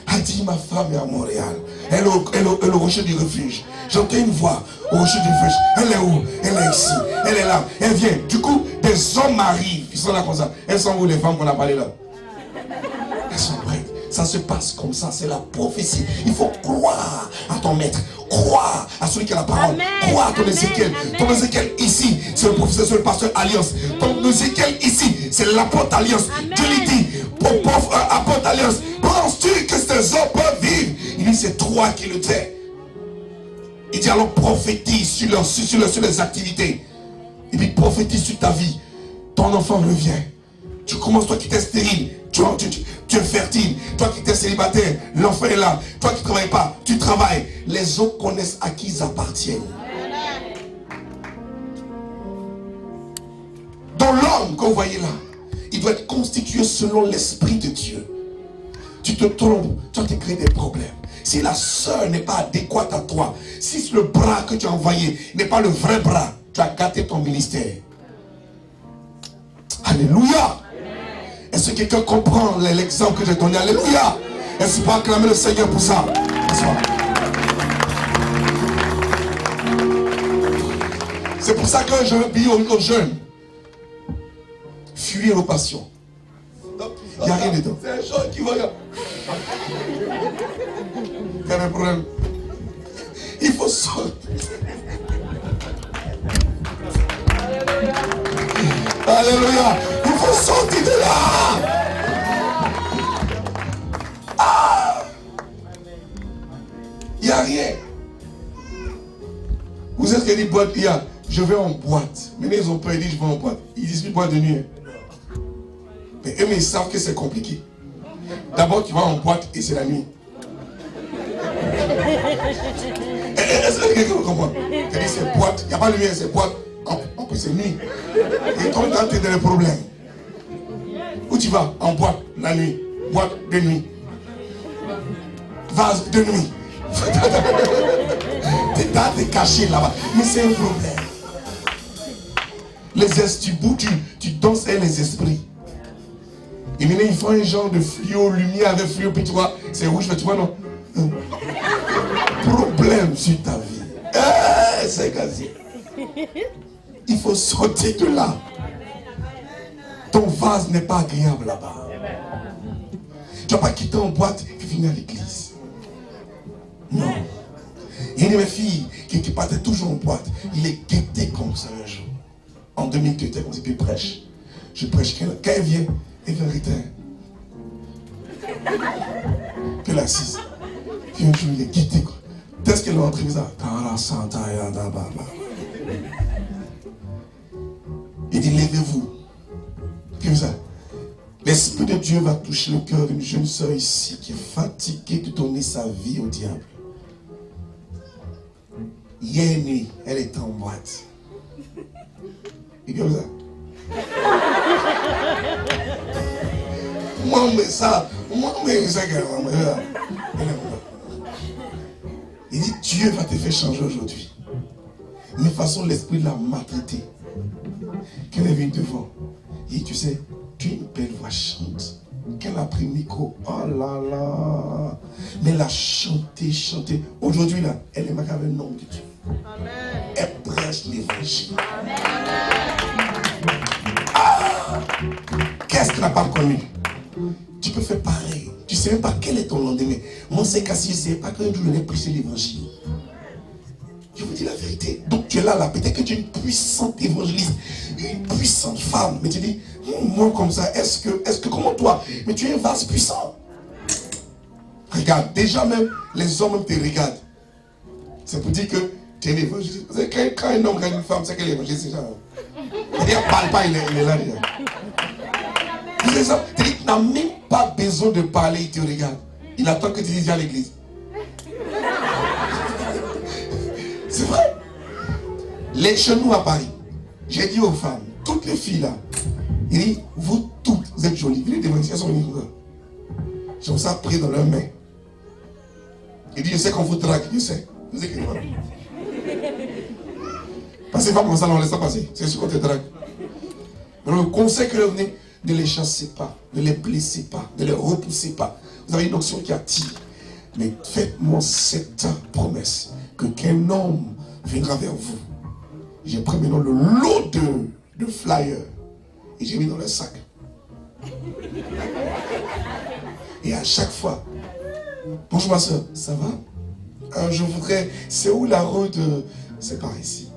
a dit, ma femme est à Montréal. Elle est au rocher du refuge. J'entends une voix au rocher du refuge. Elle est où? Elle est ici. Elle est là. Elle vient. Du coup, des hommes arrivent. Ils sont là comme ça. Elles sont où les femmes qu'on a parlé là? Elles sont prêtes. Ça se passe comme ça. C'est la prophétie. Il faut croire à ton maître. Croire à celui qui a la parole. Croire à ton Ézéchiel. Ton Ézéchiel ici, c'est le professeur, c'est le pasteur Alliance. Ton Ézéchiel ici, c'est l'apôtre Alliance. Dieu lui dit, apôtre Alliance, penses-tu que ces hommes peuvent vivre? Il dit, c'est toi qui le fais. Il dit alors prophétise sur les activités. Il dit prophétise sur ta vie. Ton enfant revient. Tu commences, toi qui étais stérile, tu es fertile. Toi qui étais célibataire, l'enfant est là. Toi qui ne travailles pas, tu travailles. Les autres connaissent à qui ils appartiennent. Dans l'homme que vous voyez là, il doit être constitué selon l'Esprit de Dieu. Tu te trompes, tu vas te créer des problèmes. Si la sœur n'est pas adéquate à toi, si le bras que tu as envoyé n'est pas le vrai bras, tu as gâté ton ministère. Alléluia. Est-ce que quelqu'un comprend l'exemple que j'ai donné? Alléluia. Est-ce qu'on peut acclamer le Seigneur pour ça? C'est pour ça que je veux dire aux jeunes, fuyez vos passions. Il n'y a rien dedans. C'est un jeune qui va. Il y a un problème. Il faut sortir. Alléluia. Il faut sortir de là. Il n'y a rien. Vous êtes qui dit boîte, il y a, je vais en boîte. Mais ils ont peur, ils disent je vais en boîte. Ils disent plus boîte de nuit. Mais eux, ils savent que c'est compliqué. D'abord, tu vas en boîte et c'est la nuit. Est-ce que quelqu'un comprend? Tu dis c'est boîte, il n'y a pas de lumière, c'est boîte. En plus, c'est nuit. Et quand tu es dans les problèmes, où tu vas? En boîte, la nuit. Boîte de nuit. Vase de nuit. T'es caché là-bas. Mais c'est un problème. Les esprits, tu danses avec les esprits. Et maintenant, ils font un genre de fluo, lumière avec fluo, puis tu vois, c'est rouge, mais tu vois, non? Problème sur ta vie. C'est quasi. Il faut sortir de là. Ton vase n'est pas agréable là-bas. Tu ne vas pas quitter en boîte et venir à l'église. Non. Il y a une de mes filles qui partait toujours en boîte. Il est guetté comme ça un jour. En 2002, comme ça, puis il prêche. Je prêche. Quand elle vient, elle vient retenir. Puis elle est assise. Puis un jour, il est guetté. Qu'est-ce qu'elle est entrée ça? Il dit, levez-vous. Puis ça. L'Esprit de Dieu va toucher le cœur d'une jeune soeur ici qui est fatiguée de donner sa vie au diable. Hier nuit, elle était en boîte. Et puis comme ça. Moi, mais ça, il dit, Dieu va te faire changer aujourd'hui. Mais de toute façon, l'Esprit l'a maltraité. Quand elle est venue devant, il dit, tu sais, tu as une belle voix, chante. Quand elle a pris le micro, oh là là. Mais elle a chanté. Aujourd'hui, là, elle est marquée avec le nom de Dieu. Amen. Elle prêche l'évangile. Qu'est-ce qu'elle n'a pas connu? Tu peux faire pareil. Tu ne sais même pas quel est ton lendemain. Moi, c'est qu'à si je ne sais pas qu'un jour je vais prêcher l'évangile. Je vous dis la vérité. Donc tu es là, peut-être que tu es une puissante évangéliste, une puissante femme. Mais tu dis, moi comme ça, est-ce que comment toi? Mais tu es un vase puissant. Regarde, déjà même, les hommes te regardent. C'est pour dire que tu es un évangéliste. Quand un homme regarde une femme, c'est qu'elle est évangéliste, c'est ça. Il ne parle pas, il est là déjà. C'est ça. Tu n'as même pas besoin de parler, il te regarde. Il attend que tu dises à l'église. C'est vrai. Les chez nous à Paris, J'ai dit aux femmes, toutes les filles là, il dit, vous toutes, vous êtes jolies. Les démons, elles sont venues. J'ai comme ça pris dans leurs mains. Il dit, je sais qu'on vous drague, je sais. Vous êtes pas. Parce que les femmes comme ça, on laisse ça passer. C'est ce qu'on te drague. Mais le conseil que vous venez, ne les chassez pas, ne les blessez pas, ne les repoussez pas. Vous avez une notion qui attire. Mais faites-moi cette promesse que qu'un homme viendra vers vous. J'ai pris maintenant le lot de flyers et j'ai mis dans le sac. Et à chaque fois, bonjour ma soeur, ça va? Je voudrais, c'est où la route? C'est par ici.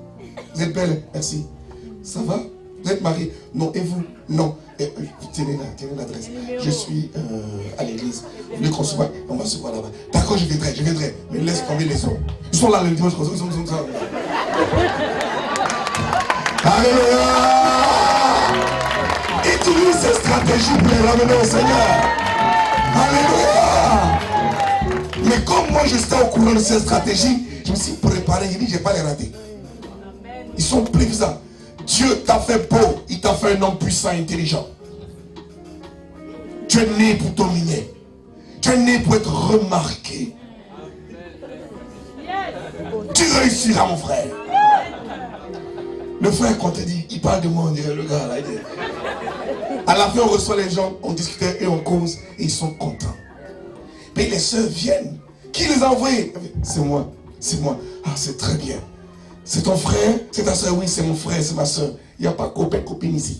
Vous êtes belle, merci. Ça va? Vous êtes mariée? Non. Et vous? Non. Tenez l'adresse. Je suis à l'église. Vous voulez qu'on se voit? On va se voir là-bas. D'accord, je viendrai. Mais laisse tomber les hommes. Ils sont là le dimanche, ils sont là. Alléluia! Utilise ces stratégies pour les ramener au Seigneur. Alléluia! Mais comme moi je suis au courant de ces stratégies, je me suis préparé, j'ai dit je ne vais pas les rater. Ils sont prévisants. Dieu t'a fait beau, il t'a fait un homme puissant, intelligent. Tu es né pour dominer. Tu es né pour être remarqué. Tu réussiras mon frère. Le frère quand te dit, il parle de moi, on dirait le gars là. À la fin on reçoit les gens, on discute et on cause et ils sont contents. Mais les soeurs viennent. Qui les a envoyés? C'est moi. Ah c'est très bien. C'est ton frère? C'est ta soeur? Oui, c'est mon frère, c'est ma soeur. Il n'y a pas copain, copine ici.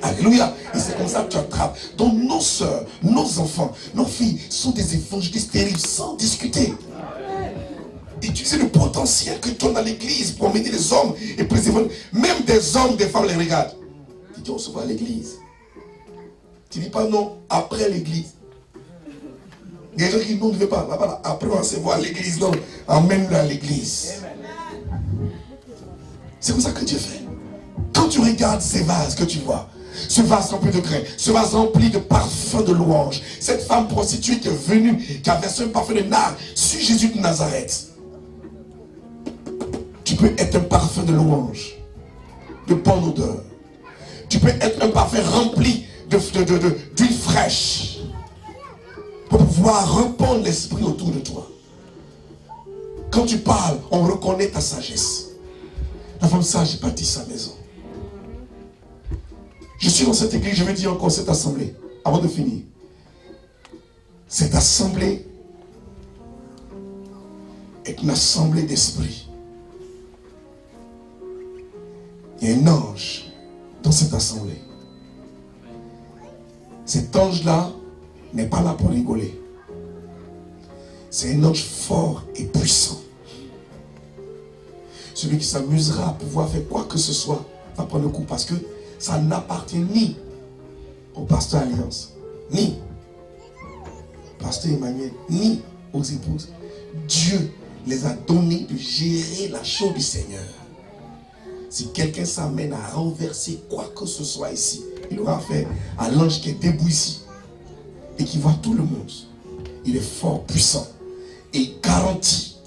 Alléluia. Et c'est comme ça que tu attrapes. Donc nos soeurs, nos enfants, nos filles sont des évangélistes terribles sans discuter. Utiliser le potentiel que tu as dans l'église pour emmener les hommes et pour les évangéliser. Même des hommes, des femmes les regardent. Tu dis on se voit à l'église. Tu dis pas non, après l'église. Il y a des gens qui disent non, ne veut pas. Là, après on se voit à l'église. Non, emmène-le à l'église. C'est comme ça que Dieu fait. Quand tu regardes ces vases que tu vois, ce vase rempli de grains, ce vase rempli de parfums de louange, cette femme prostituée qui est venue, qui a versé un parfum de nard sur Jésus de Nazareth. Tu peux être un parfum de louange, de bonne odeur. Tu peux être un parfum rempli d'huile fraîche pour pouvoir répandre l'esprit autour de toi. Quand tu parles, on reconnaît ta sagesse. La femme sage bâtit sa maison. Je suis dans cette église, je vais dire encore cette assemblée, avant de finir. Cette assemblée est une assemblée d'esprit. Il y a un ange dans cette assemblée. Cet ange-là n'est pas là pour rigoler. C'est un ange fort et puissant. Celui qui s'amusera à pouvoir faire quoi que ce soit va prendre le coup parce que ça n'appartient ni au pasteur Alliance, ni au pasteur Emmanuel, ni aux épouses. Dieu les a donnés de gérer la chose du Seigneur. Si quelqu'un s'amène à renverser quoi que ce soit ici, il aura affaire à l'ange qui est debout ici et qui voit tout le monde. Il est fort, puissant et garantit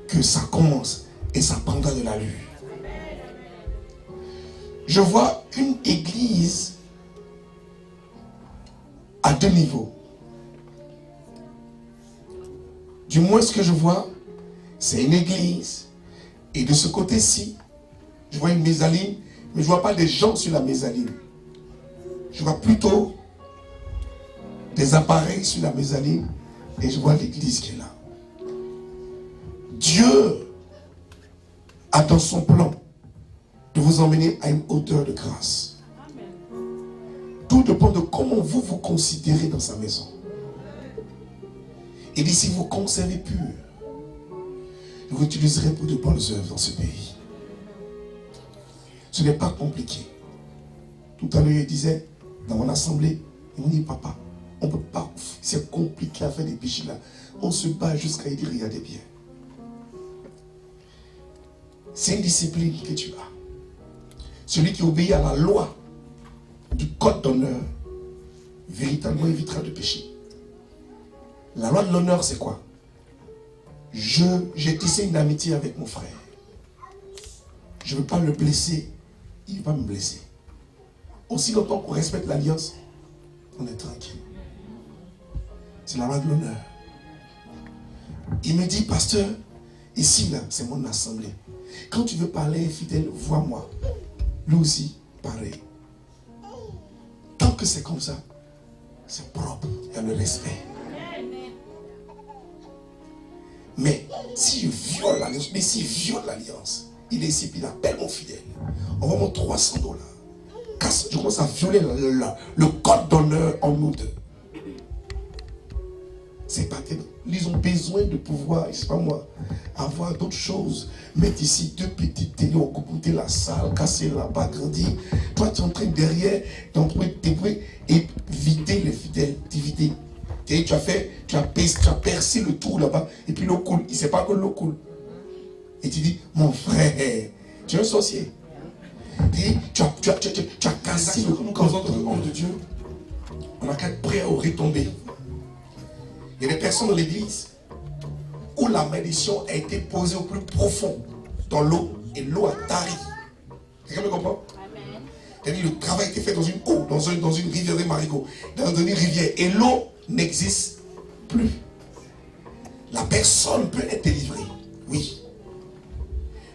que ça commence et ça prendra de l'allure. Je vois une église à deux niveaux. Du moins ce que je vois, c'est une église. Et de ce côté-ci, je vois une mésaline, mais je ne vois pas des gens sur la mésaline. Je vois plutôt des appareils sur la mésaline et je vois l'église qui est là. Dieu a dans son plan de vous emmener à une hauteur de grâce. Tout dépend de comment vous vous considérez dans sa maison. Et d'ici vous conservez pur, je vous utiliserai pour de bonnes œuvres dans ce pays. Ce n'est pas compliqué. Tout à l'heure, il disait, dans mon assemblée, il me dit, papa, on ne peut pas, c'est compliqué à faire des péchés là. On se bat jusqu'à y dire, regardez bien. C'est une discipline que tu as. Celui qui obéit à la loi du code d'honneur, véritablement évitera de pécher. La loi de l'honneur, c'est quoi? J'ai tissé une amitié avec mon frère. je ne veux pas le blesser, il va me blesser. Aussi longtemps qu'on respecte l'alliance, on est tranquille. C'est la loi de l'honneur. Il me dit, pasteur, ici, là, c'est mon assemblée. Quand tu veux parler, fidèle, vois-moi. Lui aussi, pareil. Tant que c'est comme ça, c'est propre, il y a le respect. Mais si je viole l'alliance, mais s'il viole l'alliance, il est ici, puis il appelle mon fidèle. On va monter $300. Je commence à violer le code d'honneur en nous deux. C'est pas terrible. Ils ont besoin de pouvoir, je sais pas moi, avoir d'autres choses. Mettre ici 2 petites télés, occuper la salle, casser là-bas, grandir. Toi, tu es en train derrière, d'embrouiller et vider les fidèles, divider. Tu as percé le trou là-bas, et puis l'eau coule. Il ne sait pas que l'eau coule. Et tu dis, mon frère, tu es un sorcier. Et tu as cassé le trou. Quand on est homme de Dieu, on n'a qu'à être prêt à retomber. Il y a des personnes dans l'église où la malédiction a été posée au plus profond dans l'eau et l'eau a tari. Quelqu'un me comprend? C'est-à-dire le travail a été fait dans une eau, dans une rivière des marigots, dans une rivière, et l'eau n'existe plus. La personne peut être délivrée, oui.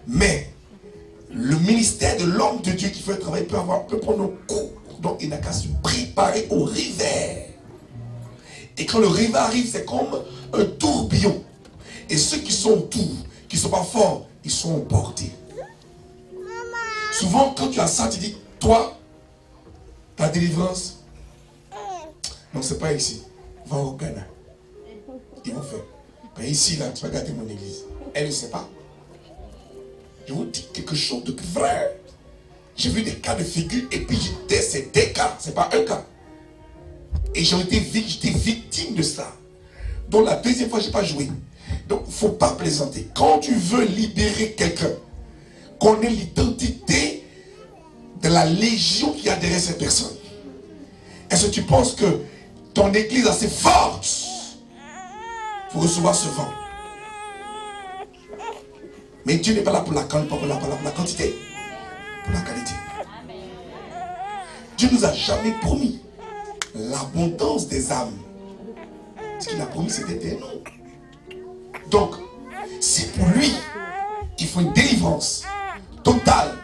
Mais le ministère de l'homme de Dieu qui fait le travail peut prendre un coup. Donc il n'a qu'à se préparer au rivière. Et quand le rivière arrive, c'est comme un tourbillon. Et ceux qui sont autour, qui ne sont pas forts, ils sont emportés. Souvent, quand tu as ça, tu dis, toi, ta délivrance, non, c'est pas ici. Va au Ghana. Ils vont faire. Mais ici, là, tu vas garder mon église. Elle ne sait pas. Je vous dis quelque chose de vrai. J'ai vu des cas de figure et puis c'est des cas, c'est pas un cas. Et j'étais victime de ça. Donc la deuxième fois, je n'ai pas joué. Donc il ne faut pas plaisanter. Quand tu veux libérer quelqu'un, connais l'identité de la légion qui a derrière cette personne. Est-ce que tu penses que ton église est assez forte pour recevoir ce vent? Mais Dieu n'est pas là pour la quantité, pour la qualité. Dieu nous a jamais promis l'abondance des âmes. Ce qu'il a promis, c'était des noms. Donc, si pour lui, il faut une délivrance totale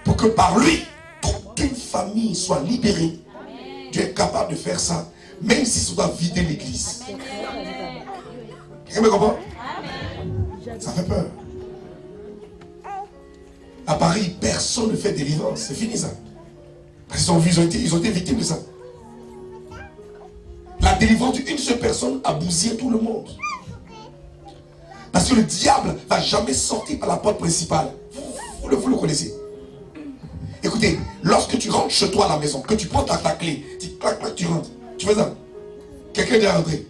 pour que par lui, toute une famille soit libérée, Dieu est capable de faire ça, même si ça doit vider l'église. Quelqu'un me comprend? Ça fait peur. À Paris, personne ne fait délivrance. C'est fini ça. Parce qu'ils ont été victimes de ça. La délivrance d'une seule personne a bousillé tout le monde. Parce que le diable ne va jamais sortir par la porte principale. Vous le connaissez. Écoutez, lorsque tu rentres chez toi à la maison, que tu prends ta clé, tu clac, clac, tu rentres. Tu fais ça. Quelqu'un est rentré.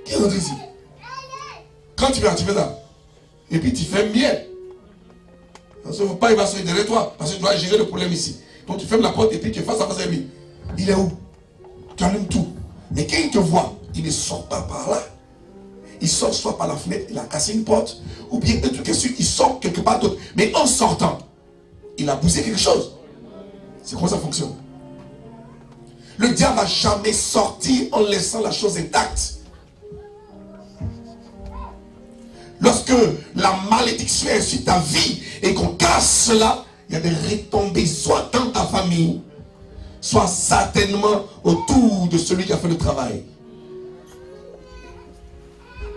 Qui est rentré ici? Quand tu viens, tu fais ça. Et puis tu fermes bien. Parce qu'il ne faut pas, il va se derrière toi. Parce que tu dois gérer le problème ici. Donc tu fermes la porte et puis tu es face à face avec lui. Il est où? Tu allumes tout. Mais quand il te voit, il ne sort pas par là. Il sort soit par la fenêtre, il a cassé une porte, ou bien un truc est sûr, il sort quelque part d'autre. Mais en sortant, il a bousillé quelque chose. C'est comment ça fonctionne. Le diable n'a jamais sorti en laissant la chose intacte. Lorsque la malédiction est sur ta vie et qu'on casse cela, il y a des retombées soit dans ta famille, soit certainement autour de celui qui a fait le travail.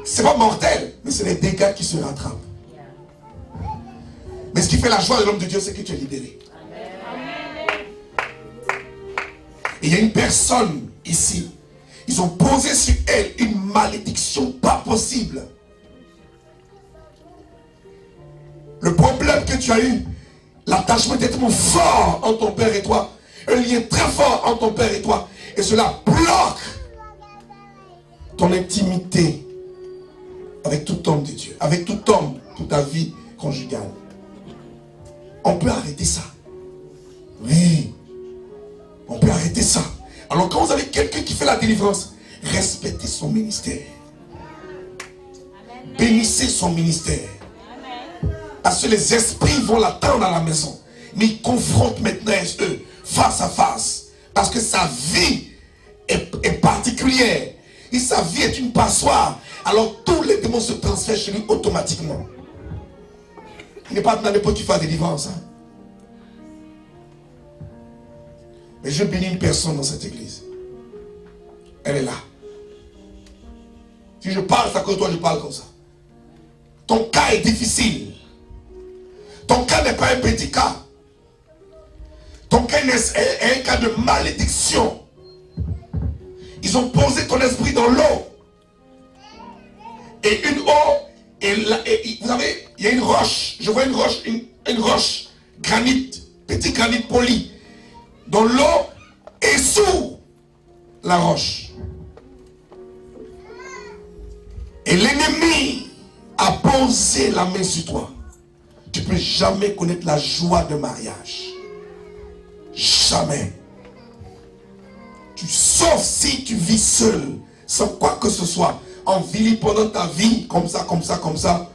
C'est pas mortel, mais c'est les dégâts qui se rattrapent. Mais ce qui fait la joie de l'homme de Dieu, c'est que tu es libéré. Et il y a une personne ici, ils ont posé sur elle une malédiction pas possible. Le problème que tu as eu, l'attachement est tellement fort entre ton père et toi, un lien très fort entre ton père et toi, et cela bloque ton intimité avec tout homme de Dieu, avec tout homme, toute ta vie conjugale. On peut arrêter ça. Oui, on peut arrêter ça. Alors quand vous avez quelqu'un qui fait la délivrance, respectez son ministère. Bénissez son ministère. Parce que les esprits vont l'attendre à la maison. Mais il confronte maintenant eux, face à face. Parce que sa vie est particulière. Et sa vie est une passoire. Alors tous les démons se transfèrent chez lui automatiquement. Il n'est pas dans l'époque qu'il fait la délivrance. Hein? Mais je bénis une personne dans cette église. Elle est là. Si je parle, c'est à cause de toi, je parle comme ça. Ton cas est difficile. Ton cas n'est pas un petit cas. Ton cas est un cas de malédiction. Ils ont posé ton esprit dans l'eau. Et une eau, et vous savez, il y a une roche. Je vois une roche, une roche, granit, petit granit poli. Dans l'eau et sous la roche. Et l'ennemi a posé la main sur toi. Tu ne peux jamais connaître la joie de mariage. Jamais. Sauf si tu vis seul, sans quoi que ce soit, en vilipendant ta vie, comme ça, comme ça, comme ça,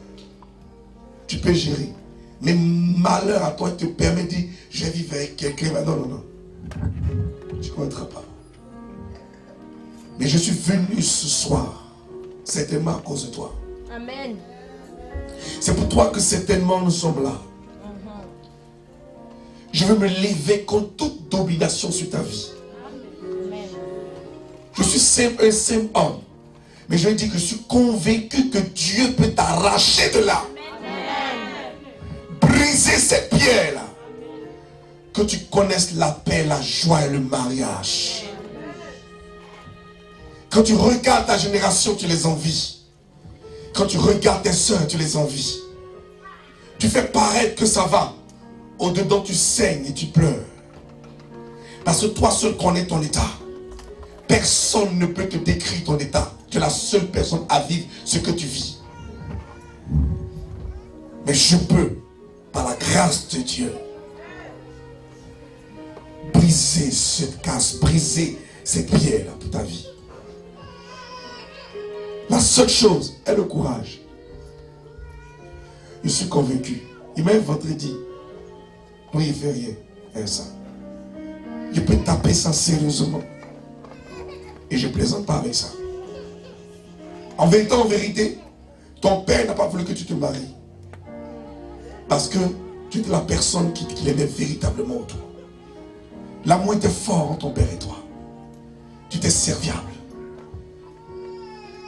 tu peux gérer. Mais malheur à toi te permet de dire, je vais vivre avec quelqu'un. Non, non, non. Tu ne connaîtras pas. Mais je suis venu ce soir, certainement à cause de toi. Amen. C'est pour toi que certainement nous sommes là. Je veux me lever contre toute domination sur ta vie. Je suis un simple homme. Mais je dis que je suis convaincu que Dieu peut t'arracher de là. Briser cette pierre-là. Que tu connaisses la paix, la joie et le mariage. Quand tu regardes ta génération, tu les envies. Quand tu regardes tes soeurs, tu les envies. Tu fais paraître que ça va. Au-dedans, tu saignes et tu pleures. Parce que toi seul connais ton état. Personne ne peut te décrire ton état. Tu es la seule personne à vivre ce que tu vis. Mais je peux, par la grâce de Dieu, briser cette casse, briser cette pierre pour ta vie. La seule chose est le courage. Je suis convaincu. Et même vendredi, oui, il fait rien. Ça. Je peux taper ça sérieusement. Et je ne plaisante pas avec ça. En vérité, ton père n'a pas voulu que tu te maries. Parce que tu étais la personne qui aimait véritablement autour. L'amour était fort entre ton père et toi. Tu étais serviable.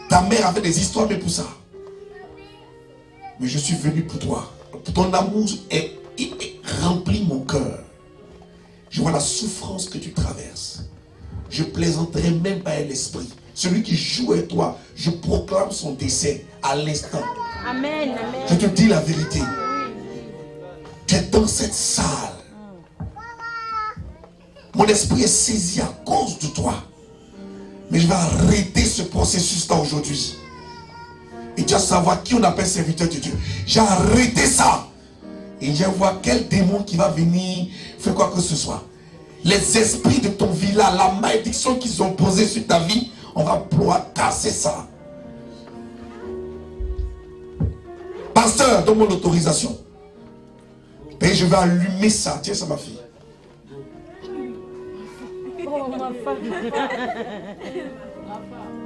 Ta mère avait des histoires de pour ça. Mais je suis venu pour toi. Ton amour remplit mon cœur. Je vois la souffrance que tu traverses. Je plaisanterai même pas à l'esprit. Celui qui joue avec toi, je proclame son décès à l'instant. Amen, amen. Je te dis la vérité. Tu es dans cette salle. Mon esprit est saisi à cause de toi. Mais je vais arrêter ce processus-là aujourd'hui. Et tu vas savoir qui on appelle serviteur de Dieu. J'ai arrêté ça. Et je vois quel démon qui va venir faire quoi que ce soit. Les esprits de ton village, la malédiction qu'ils ont posée sur ta vie, on va pouvoir casser ça. Pasteur, donne-moi l'autorisation. Et je vais allumer ça. Tiens, ça ma fille. Oh, ma femme.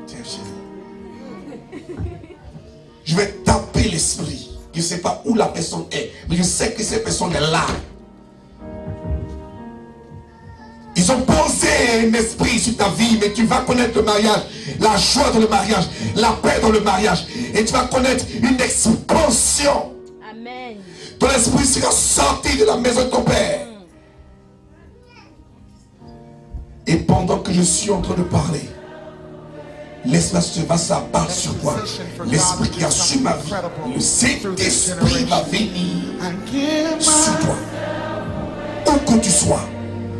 Tiens, chérie. Je vais taper l'esprit. Je ne sais pas où la personne est, mais je sais que cette personne est là. Ils ont posé un esprit sur ta vie, mais tu vas connaître le mariage, la joie dans le mariage, la paix dans le mariage. Et tu vas connaître une expansion. Amen. Ton esprit sera sorti de la maison de ton père. Et pendant que je suis en train de parler, l'esprit va s'abattre sur toi. L'esprit qui a su ma vie, le Saint-Esprit va venir sur toi. Où que tu sois.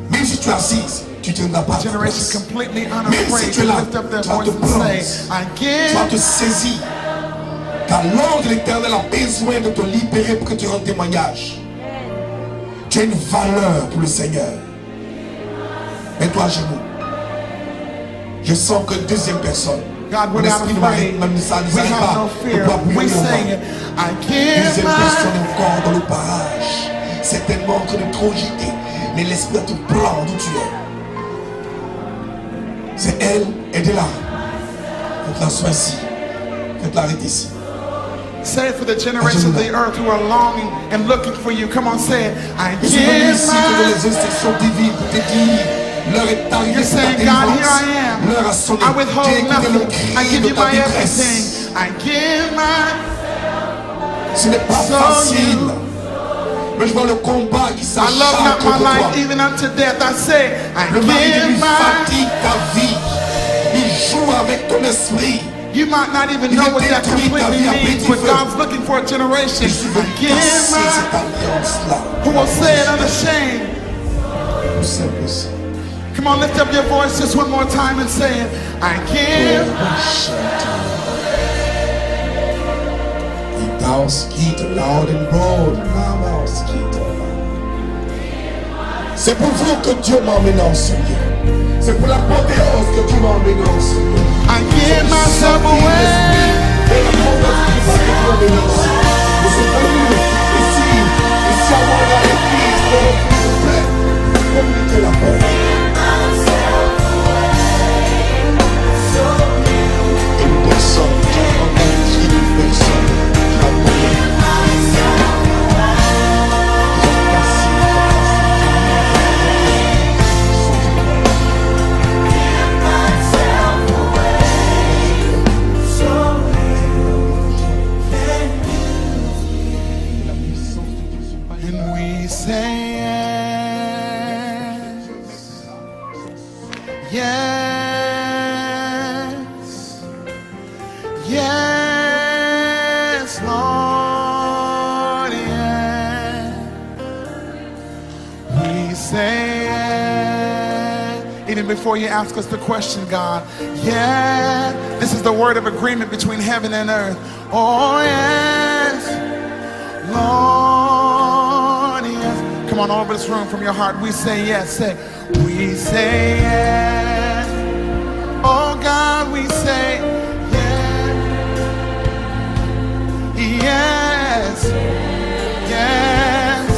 Même si tu es assise, tu ne tiendras pas. Même si tu es là, tu vas te prendre. Tu vas te saisir. Car l'ordre de l'Éternel a besoin de te libérer pour que tu rendes témoignage. Tu as une valeur pour le Seigneur. Mets-toi à genoux. Je sens que deuxième personne. God, Mon we're not esprit ne m'arrête, afraid. même ça nous We arrive have pas. no De fear. pouvoir We brûler au sing vent. it. I give Deuxième my... personne encore dans le barrage. Certainement en train de trop agiter. Mais l'esprit a tout plan d'où tu es. C'est elle, aidez-la. Faites-la soin ici. Faites-la arrêter ici. Say it for the generations of the earth who are longing and looking for you. Come on, say it. I Je suis venu give ici te donner my... les instructions divines pour te dire, l'heure est arrivée You're pour ta saying, God, here délivrance. I am. L'heure a sonné. I J'ai withhold écouté le nothing. I cri give de you ta my détresse. everything. I give my... Ce n'est pas So facile. you- Mais je vois le combat qui I love s'acharne not my contre toi. life even unto death. I say, I Le mari give lui my... fatigue ta vie. Il joue avec ton esprit. You might not even Il know what that détruit ta completely vie à means, petit but feu. God's looking for a generation. Je suis venu I give casser my... cette alliance-là. Who will say it unashamed. Plus simple ici. Come on, lift up your voice just one more time and say it. I give... He does get loud and broad. C'est pour vous que Dieu m'a emmené en ce lieu. C'est pour l'apothéose que Dieu m'a emmené en ce lieu. I give myself away. Et la promesse qui va que Dieu m'a emmené ici. Je suis venu ici avoir la l'église. S'il vous plaît, communiquez la paix. Une personne qui a rencontré une personne qui a donné. And we say yes. Yes. Yes, Lord, yes. We say yes. Even before you ask us the question, God, yeah. This is the word of agreement between heaven and earth. Oh, yes. Lord, yes. Come on, all over this room from your heart. We say yes. Say, we say yes. Oh God, we say yes. Yes. Yes.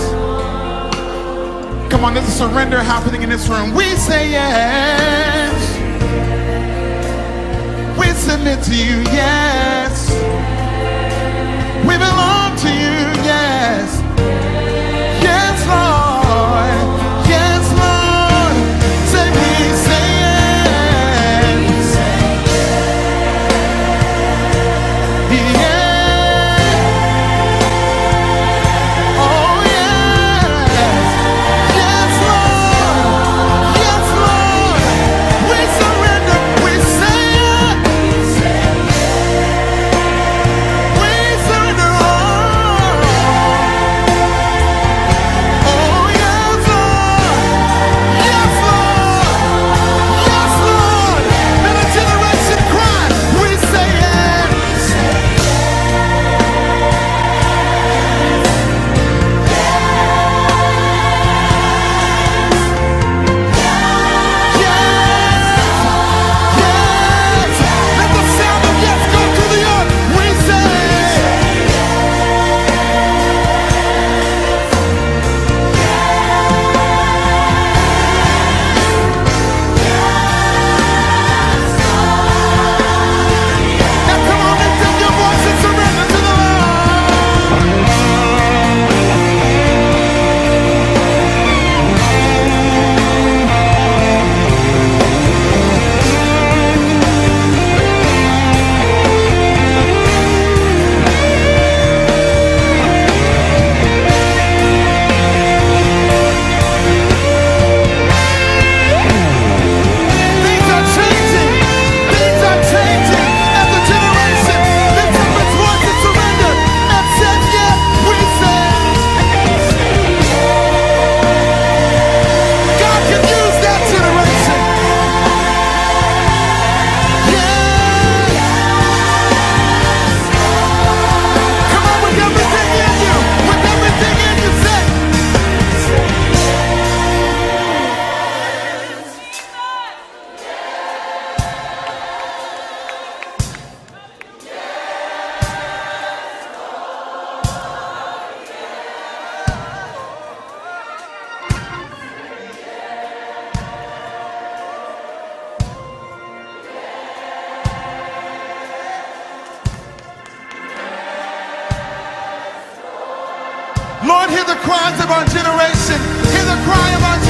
Come on, there's a surrender happening in this room. We say yes. We submit to you, yes. We belong to you, yes. Yes, Lord. Yes, Lord. Say we say yes. Yeah. Oh, yes. Yes, Lord. Yes, Lord. We surrender. We say yes. Lord, hear the cries of our generation. Hear the cry of our